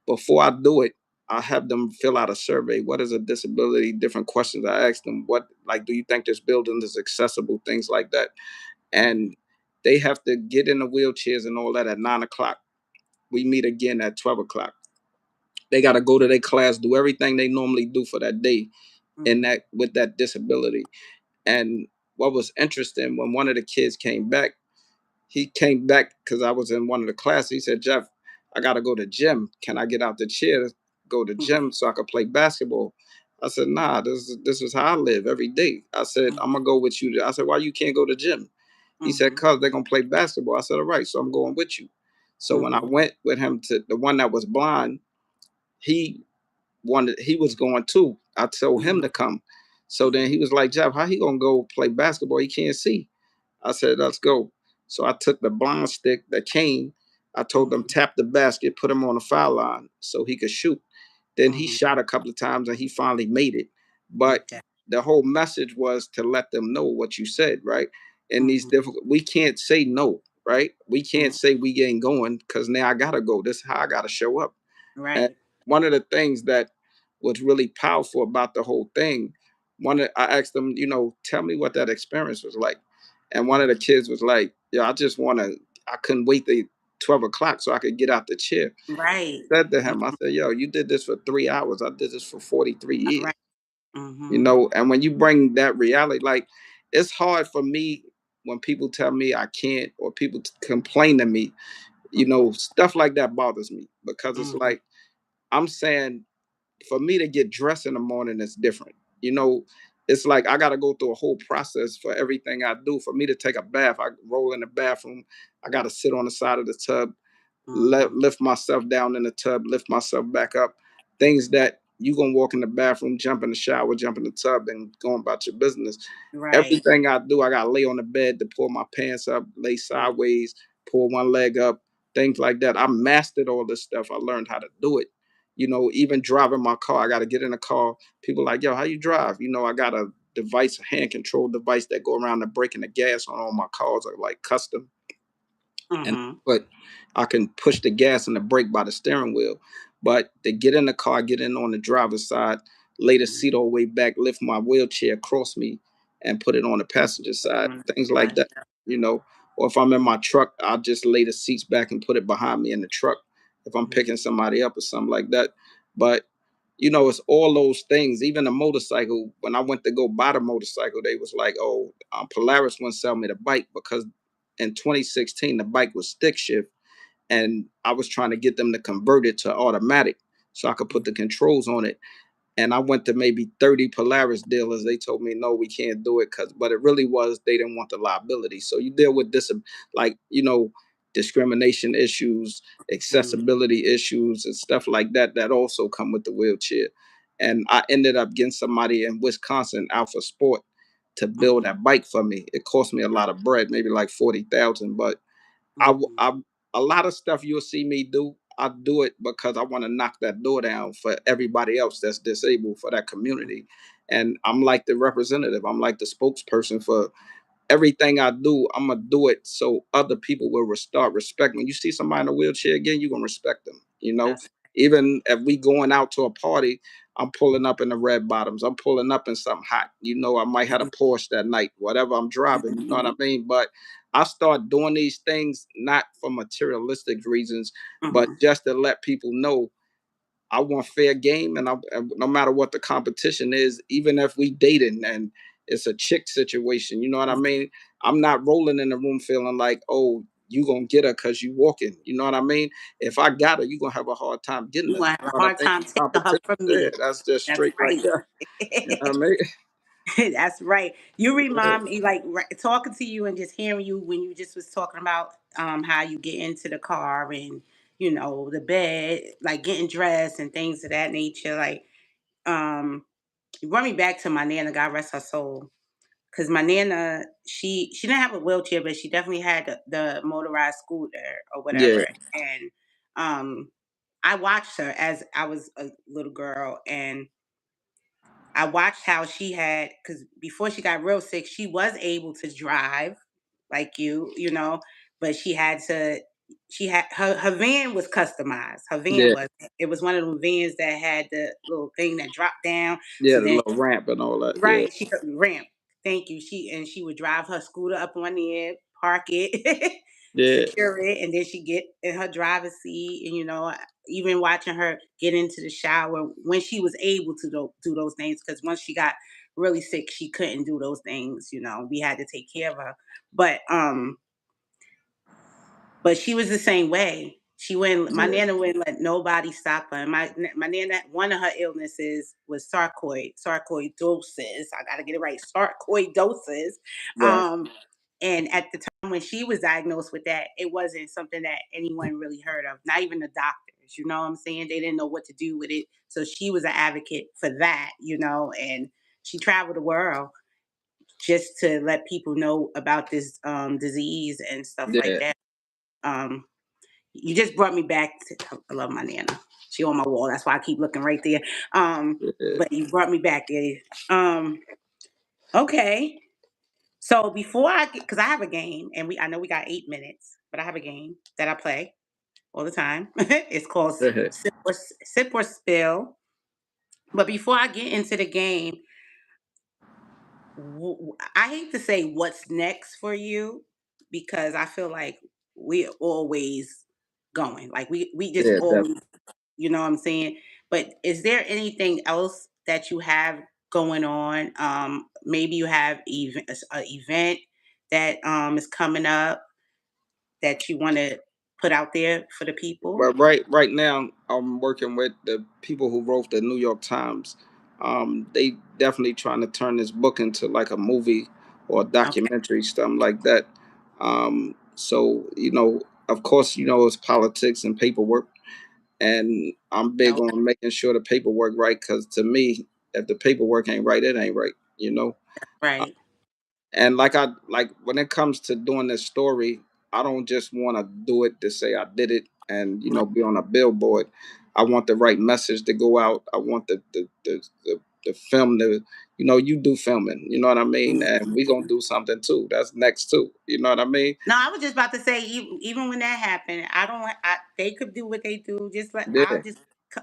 before I do it, I have them fill out a survey. What is a disability? Different questions. I ask them, what, like, do you think this building is accessible? Things like that. And they have to get in the wheelchairs and all that at 9 o'clock. We meet again at 12 o'clock. They got to go to their class, do everything they normally do for that day, and Hmm. that with that disability. And what was interesting, when one of the kids came back, he came back because I was in one of the classes. He said, Jeff, I got to go to gym. Can I get out the chair, go to Hmm. gym so I could play basketball? I said, nah, this is how I live every day. I said, I'm gonna go with you. I said, why you can't go to gym? He said, Hmm. cause they're gonna play basketball. I said, all right, so I'm going with you. So when I Hmm. went with him to the one that was blind, he he was going too. I told him Hmm. to come. So then he was like, Jeff, how he gonna go play basketball? He can't see. I said, let's go. So I took the blind stick, the cane. I told them, Hmm. tap the basket, put him on the foul line so he could shoot. Then he Hmm. shot a couple of times and he finally made it. But Okay. the whole message was to let them know what you said, right? In these Hmm. difficult, we can't say no, right? We can't Hmm. say we ain't going because now I gotta go. This is how I gotta show up. And Right. one of the things that was really powerful about the whole thing, I asked them, tell me what that experience was like. And one of the Hmm. kids was like, yeah, I couldn't wait till 12 o'clock so I could get out the chair. Right. I said to him, I said, yo, you did this for 3 hours. I did this for 43 years. Right. Hmm. And when you bring that reality, like, it's hard for me when people tell me I can't, or people complain to me, stuff like that bothers me because it's Hmm. like, I'm saying, for me to get dressed in the morning is different. You know, it's like I got to go through a whole process for everything I do. For me to take a bath, I roll in the bathroom. I got to sit on the side of the tub, Hmm. lift myself down in the tub, lift myself back up. Things that you gonna walk in the bathroom, jump in the shower, jump in the tub, and go about your business. Right. Everything I do, I gotta lay on the bed to pull my pants up, lay sideways, pull one leg up, things like that. I mastered all this stuff. I learned how to do it. Even driving my car, I gotta get in the car. People like, yo, how you drive? I got a device, a hand control device that go around the brake and the gas on all my cars are like custom, and Hmm. but I can push the gas and the brake by the steering wheel. But to get in the car, get in on the driver's side, lay the seat all the way back, lift my wheelchair across me, and put it on the passenger side. Things like Right. that, you know. Or if I'm in my truck, I'll just lay the seats back and put it behind me in the truck. If I'm Mhm. picking somebody up or something like that. But it's all those things. Even a motorcycle. When I went to go buy the motorcycle, they was like, "Oh, Polaris wouldn't sell me the bike because in 2016 the bike was stick shift, and I was trying to get them to convert it to automatic so I could put the controls on it. And I went to maybe 30 Polaris dealers. They told me, no, we can't do it. But it really was, they didn't want the liability. So you deal with this, like, discrimination issues, Mhm. accessibility issues, and stuff like that, that also come with the wheelchair. And I ended up getting somebody in Wisconsin, Alpha Sport, to build Mhm. that bike for me. It cost me a lot of bread, maybe like 40,000, but Mhm. I a lot of stuff you'll see me do, I do it because I want to knock that door down for everybody else that's disabled, for that community. And I'm like the representative. I'm like the spokesperson for everything I do. I'm gonna do it so other people will start respecting. When you see somebody in a wheelchair again, you're gonna respect them. That's Even if we going out to a party, I'm pulling up in the red bottoms. I'm pulling up in something hot. I might have a Porsche that night, whatever I'm driving. You know what I mean? But I start doing these things not for materialistic reasons, but Mhm. just to let people know I want fair game, and no matter what the competition is, even if we dating and it's a chick situation, you know what I mean? I'm not rolling in the room feeling like, oh, you gonna get her because you walking. You know what I mean? If I got her, you gonna have a hard time getting You her. You gonna have a know what I hard mean? time taking her Competition, from yeah, me. that's just That's straight right right. there. You know what I mean? That's right. You Yeah, remind me, like talking to you and just hearing you when you just was talking about how you get into the car and the bed, like getting dressed and things of that nature. Like you brought me back to my nana. God rest her soul. Because my nana, she didn't have a wheelchair, but she definitely had the motorized scooter or yeah, whatever. And I watched her as I was a little girl, and I watched how she had, because before she got real sick, she was able to drive like but she had her van was customized. Her van yeah, was, it was one of those vans that had the little thing that dropped down. yeah. So The then, little ramp and all that. Yeah, right, she could ramp. Thank you. She would drive her scooter up on there, park it, yeah, secure it, and then she get in her driver's seat. And even watching her get into the shower when she was able to do those things, because once she got really sick, she couldn't do those things. We had to take care of her. But she was the same way. She wouldn't. My yeah. nana wouldn't let nobody stop her. And my nana, one of her illnesses was sarcoidosis. I got to get it right. Sarcoidosis. Right. Um, and at the time when she was diagnosed with that, it wasn't something that anyone really heard of. Not even the doctors. You know what I'm saying? They didn't know what to do with it. So she was an advocate for that. And she traveled the world just to let people know about this disease and stuff like Yeah, that. Um, you just brought me back to, I love my nana. She on my wall. That's why I keep looking right there. yeah, But you brought me back there. Okay. So before I get, because I have a game, and I know we got 8 minutes, but I have a game that I play all the time. It's called yeah. Sip or Spill. But before I get into the game, I hate to say what's next for you, because I feel like we're always going. Like we just Yeah, always, you know what I'm saying? But is there anything else that you have going on? Maybe you have an event that is coming up that you want to put out there for the people? but right now I'm working with the people who wrote the New York Times. They definitely trying to turn this book into like a movie or a Okay. documentary, something like that. So of course, it's politics and paperwork, and I'm big Okay. on making sure the paperwork right. Because to me, if the paperwork ain't right, it ain't right. Right. And like when it comes to doing this story, I don't just want to do it to say I did it and Right. be on a billboard. I want the right message to go out. I want the film to, you do filming, you know what I mean? And we gonna Mhm. do something too. That's next too. You know what I mean? No, I was just about to say, even when that happened, I don't. They could do what they do. Just like Yeah.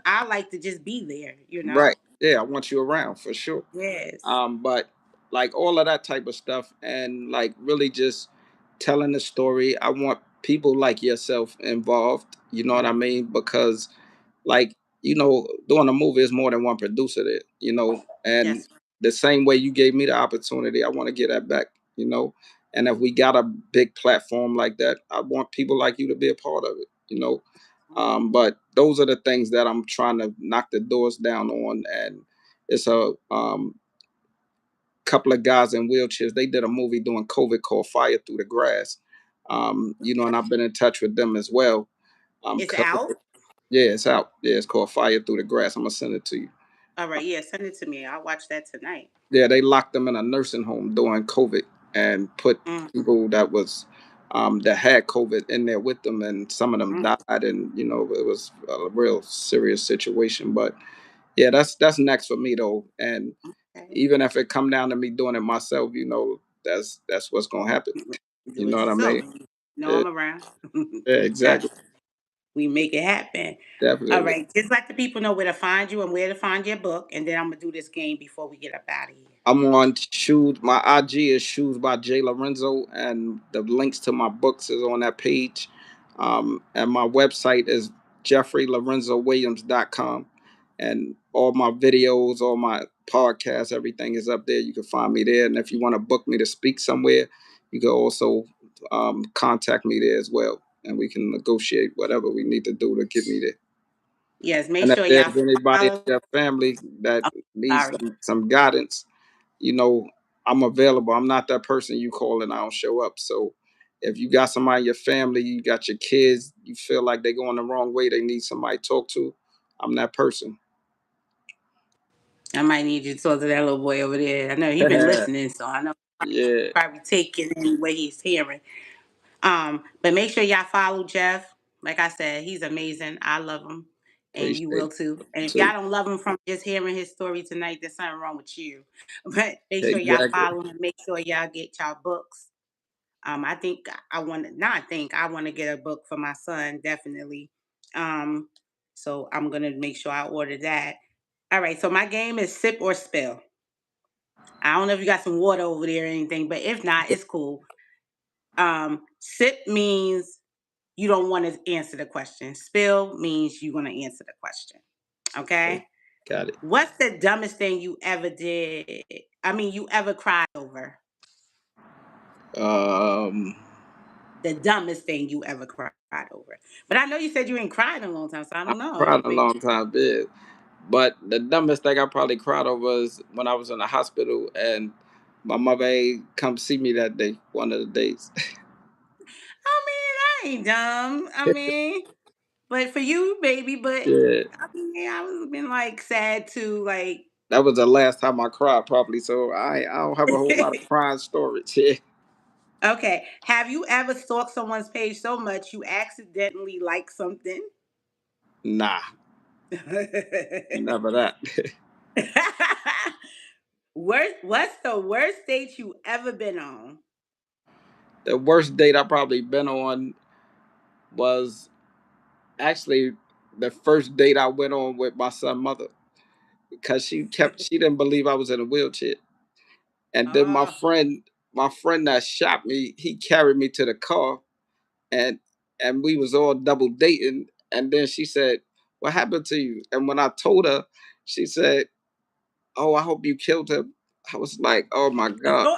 I like to just be there. Right. Yeah, I want you around for sure. Yes. But like all of that type of stuff, and like really just telling the story. I want people like yourself involved. You know what I Mhm. mean? Because like doing a movie is more than one producer there. And Yes. the same way you gave me the opportunity, I want to get that back. You know, and if we got a big platform like that, I want people like you to be a part of it. But those are the things that I'm trying to knock the doors down on, and it's a couple of guys in wheelchairs. They did a movie during COVID called Fire Through the Grass. And I've been in touch with them as well. It's 'Cause out. yeah, it's out. Yeah, it's called Fire Through the Grass. I'm gonna send it to you. All right. Yeah. Send it to me. I'll watch that tonight. Yeah, they locked them in a nursing home during COVID and put Mm, people that had COVID in there with them, and some of them mm, died, and it was a real serious situation. But yeah, that's next for me though, and okay. even if it come down to me doing it myself, that's what's gonna happen. You Do know it what I yourself. mean? No, Yeah, I'm around. yeah, That's exactly, We make it happen. All definitely. right. Just let the people know where to find you and where to find your book, and then I'm gonna do this game before we get up out of here. I'm on shoes. My IG is Shoes by Jay Lorenzo, and the links to my books is on that page. And my website is JeffreyLorenzoWilliams.com. and all my videos, all my podcasts, everything is up there. You can find me there. And if you want to book me to speak somewhere, you can also contact me there as well, and we can negotiate whatever we need to do to get me there. Yes, make And if sure y'all there's anybody in follow. your family that Oh, needs sorry. some guidance, you know, I'm available. I'm not that person you call and I don't show up. So if you got somebody in your family, you got your kids, you feel like they're going the wrong way, they need somebody to talk to, I'm that person. I might need you to talk to that little boy over there. I know he's been listening, so I know Yeah, probably taking in what he's hearing. But make sure y'all follow Jeff. Like I said, he's amazing. I love him, and you appreciate will it too. And if y'all too. don't love him from just hearing his story tonight, there's something wrong with you. But make sure y'all Exactly. follow him. Make sure y'all get y'all books. I think I want to. Not think I want to get a book for my son definitely. Um, so I'm gonna make sure I order that. All right. So my game is sip or spill. I don't know if you got some water over there or anything, but if not, it's cool. Sip means you don't want to answer the question. Spill means you're going to answer the question. Okay, Okay. got it. What's the dumbest thing you ever did? I mean, you ever cried over? Um, The dumbest thing you ever cried over. But I know you said you ain't cried in a long time, so I I don't know. cried a long time, bit. But the dumbest thing I probably cried over was when I was in the hospital and my mother ain't come see me that day, one of the days. I mean, I ain't dumb. I mean, but for you, baby, but Yeah, I mean, I was been like sad too, like. that was the last time I cried, probably. So I don't have a whole lot of crying storage. Yeah, Okay. Have you ever stalked someone's page so much you accidentally like something? nah, never that. What's the worst date you ever been on? The worst date I probably been on was actually the first date I went on with my son mother because she didn't believe I was in a wheelchair. And then Oh, my friend that shot me, he carried me to the car and we was all double dating. And then she said, "What happened to you?" And when I told her, she said, "Oh, I hope you killed him." I was like, "Oh my God."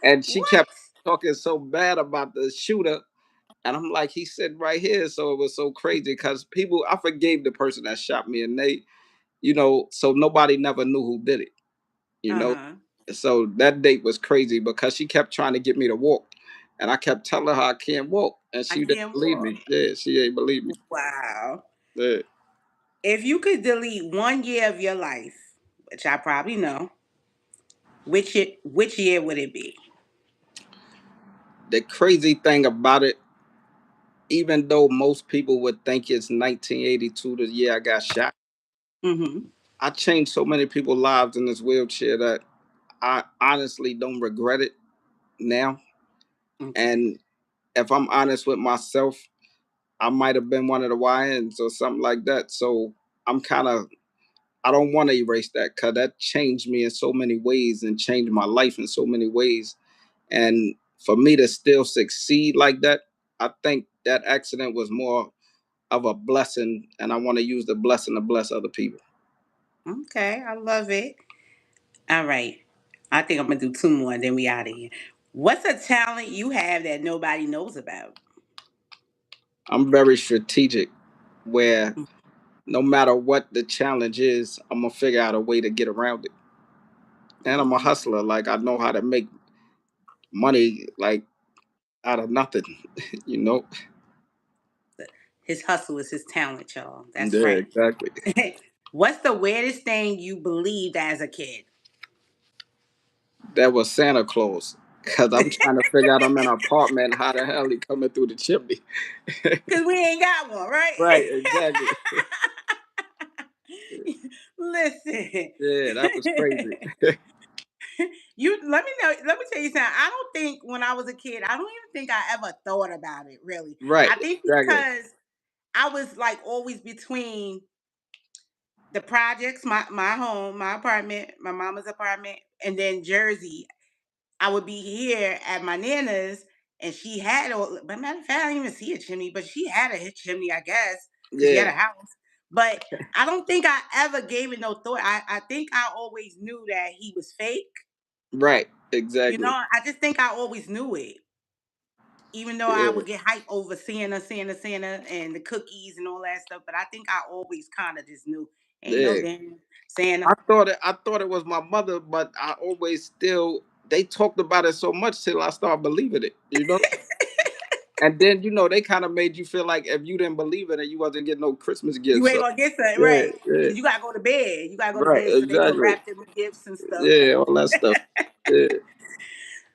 And she kept what? talking so bad about the shooter. And I'm like, he's sitting right here. So it was so crazy because people, I forgave the person that shot me and they, so nobody never knew who did it, you Uh know? huh. So that date was crazy because she kept trying to get me to walk. And I kept telling her I can't walk. And I she didn't can't believe walk. me. Yeah, she ain't believe me. Wow. Yeah. If you could delete 1 year of your life, which I probably know, which year would it be? The crazy thing about it, even though most people would think it's 1982, the year I got shot, Mm-hmm. I changed so many people's lives in this wheelchair that I honestly don't regret it now. Okay. And if I'm honest with myself, I might have been one of the YNs or something like that. So I'm kind of, I don't want to erase that because that changed me in so many ways and changed my life in so many ways. And for me to still succeed like that, I think that accident was more of a blessing. And I want to use the blessing to bless other people. Okay. I love it. All right. I think I'm gonna do two more and then we out of here. What's a talent you have that nobody knows about? I'm very strategic where no matter what the challenge is, I'm going to figure out a way to get around it. And I'm a Mm, hustler. Like I know how to make money like out of nothing, you know? his hustle is his talent, y'all. That's Yeah, right. exactly. What's the weirdest thing you believed as a kid? That was Santa Claus. Cause I'm trying to figure out I'm in an apartment, how the hell he coming through the chimney? Because we ain't got one, right? Right, exactly. Listen, Yeah, that was crazy. you let me know. Let me tell you something. I don't think when I was a kid, I don't even think I ever thought about it. Really, Right, I think exactly. because I was like always between the projects, my home, my apartment, my mama's apartment, and then Jersey. I would be here at my nana's, and she had. But matter of fact, I didn't even see a chimney, but she had a chimney, I guess, because she had Yeah, a house. But I don't think I ever gave it no thought. I think I always knew that he was fake. Right. You know, Exactly. I just think I always knew it. Even though I Yeah. would get hyped over Santa, and the cookies and all that stuff, but I think I always kind of just knew ain't no Yeah. damn Santa. I thought it was my mother, but I always still they talked about it so much till I started believing it, you know? And then they kind of made you feel like if you didn't believe it, and you wasn't getting no Christmas You gifts. ain't So gonna get that yeah, right yeah, because you gotta go to bed. You gotta go to right, bed so they can exactly. wrap them with gifts and stuff. Yeah, all that stuff. Yeah,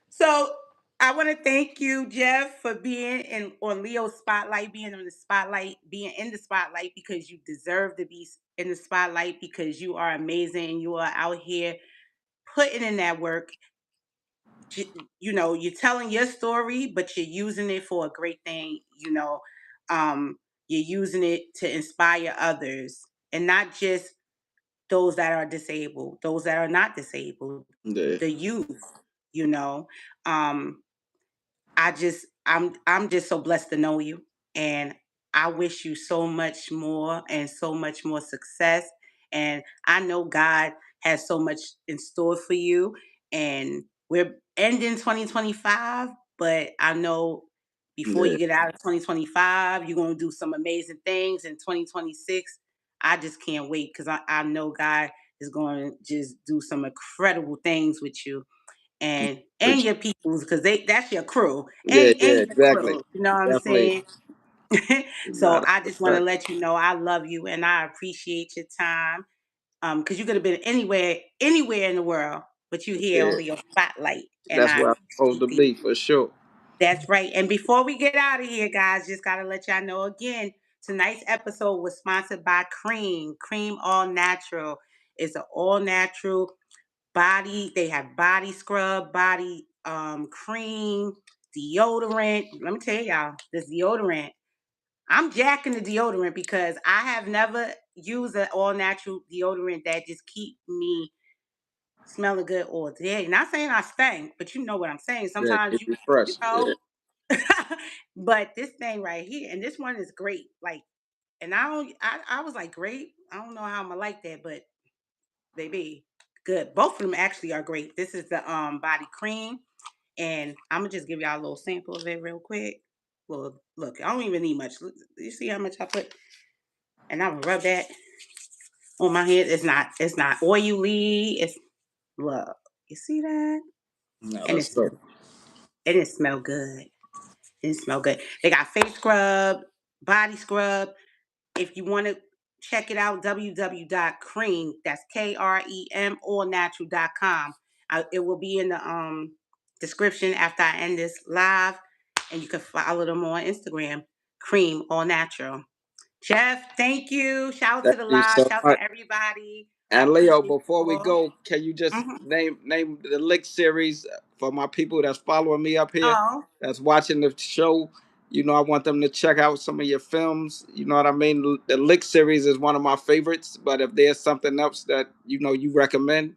So I want to thank you, Jeff, for being in on Leo's spotlight, being on the spotlight, being in the spotlight because you deserve to be in the spotlight because you are amazing. You are out here putting in that work. You're telling your story, but you're using it for a great thing. Um, you're using it to inspire others, and not just those that are disabled, those that are not disabled, yeah, the youth. You know, um, I'm just so blessed to know you, and I wish you so much more and so much more success. And I know God has so much in store for you, and we're ending 2025, but I know before yeah, you get out of 2025, you're going to do some amazing things in 2026. I just can't wait because I know God is going to just do some incredible things with you and appreciate your peoples because that's your crew yeah, and yeah, your exactly. crew. You know what I'm Definitely. saying? So Not I a just want to percent. let you know I love you and I appreciate your time. Because you could have been anywhere in the world, but you here Yeah, on your spotlight, and that's I where I'm supposed appreciate to it. be for sure. That's right. And before we get out of here, guys, just gotta let y'all know again. Tonight's episode was sponsored by KRĒM. KRĒM All Natural. It's an all natural body. They have body scrub, body cream, deodorant. Let me tell y'all, this deodorant. I'm jacking the deodorant because I have never used an all natural deodorant that just keep me smelling good all day. Not saying I stink, but you know what I'm saying. Yeah, Sometimes keep you fresh. Yeah, know. But this thing right here, and this one is great. Like, and I was like, great. I don't know how I'm gonna like that, but baby, good. Both of them actually are great. This is the body cream, and I'm gonna just give y'all a little sample of it real quick. Well, look, I don't even need much. You see how much I put, and I'm gonna rub that on my head. It's not oily. It's look, you see that, no, and that's dope. it smell good. It smell good. They got face scrub, body scrub. If you want to check it out, www.KREM, that's KREM, allnatural.com. It will be in the description after I end this live, and you can follow them on Instagram, KREM All Natural. Jeff, thank you. Shout out to Thank the you live. so Shout out much. to everybody. I And Leo, appreciate before you we all. go, can you just Mhm. name the Lick series for my people that's following me up here, Oh, that's watching the show? I want them to check out some of your films. You know what I mean? The Lick series is one of my favorites. But if there's something else that you recommend,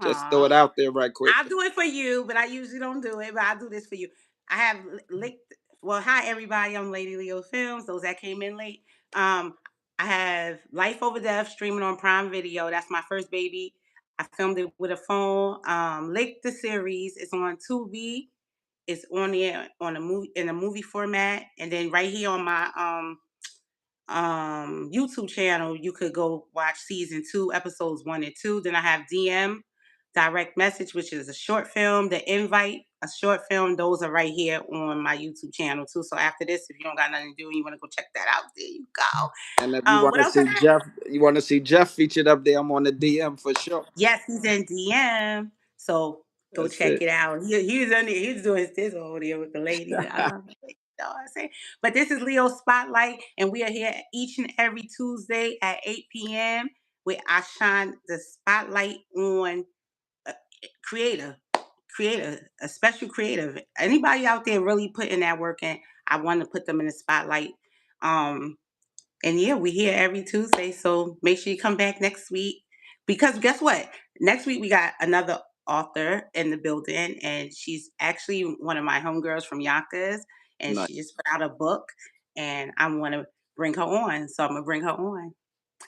just throw aw. it out there right quick. I'll do it for you, but I usually don't do it. But I'll do this for you. I have licked. Well, hi everybody. I'm Lady Leo Films. Those that came in late. Um, I have Life Over Death streaming on Prime Video. That's my first baby. I filmed it with a phone. Lick the series. It's on Tubi. It's on there on a movie in a movie format, and then right here on my YouTube channel, you could go watch season 2, episodes 1 and 2. Then I have DM, Direct Message, which is a short film, The Invite, a short film. Those are right here on my YouTube channel too. So after this, if you don't got nothing to do and you want to go check that out, there you go. And if you want What to else I see got? Jeff featured up there, I'm on the DM for sure. Yes, he's in DM. So go That's check it. it out. He's on there, he's doing his over there with the ladies. I love it. You know what I'm saying? But this is Leo Spotlight, and we are here each and every Tuesday at 8 p.m. where I shine the spotlight on a creator, a special creative. Anybody out there really putting that work in, I want to put them in the spotlight. Um, and yeah, we here every Tuesday. So make sure you come back next week. Because guess what? Next week we got another author in the building, and she's actually one of my homegirls from Yonkers, and Nice. she just put out a book, and I want to bring her on. So I'm gonna bring her on.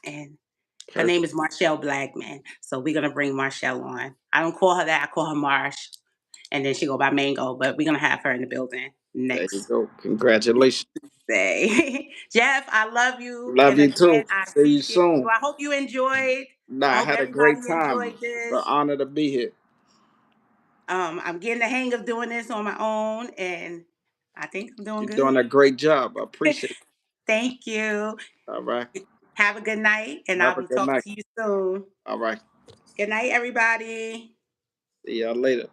And her Perfect. name is Marshall Blackman. So we're gonna bring Marshall on. I don't call her that. I call her Marsh, and then she go by Mango. But we're gonna have her in the building There you next go. Congratulations. day. Jeff, I love you, Love and you again, too. I See you appreciate you. soon. I hope you enjoyed. Nah, I I hope had a great everybody time. enjoyed It's an this. honor to be here. I'm getting the hang of doing this on my own, and I think I'm doing You're good. doing a great job. I appreciate it. Thank you. All right. Have a good night, and Have I'll a be good talking night. to you soon. All right. Good night, everybody. See y'all later.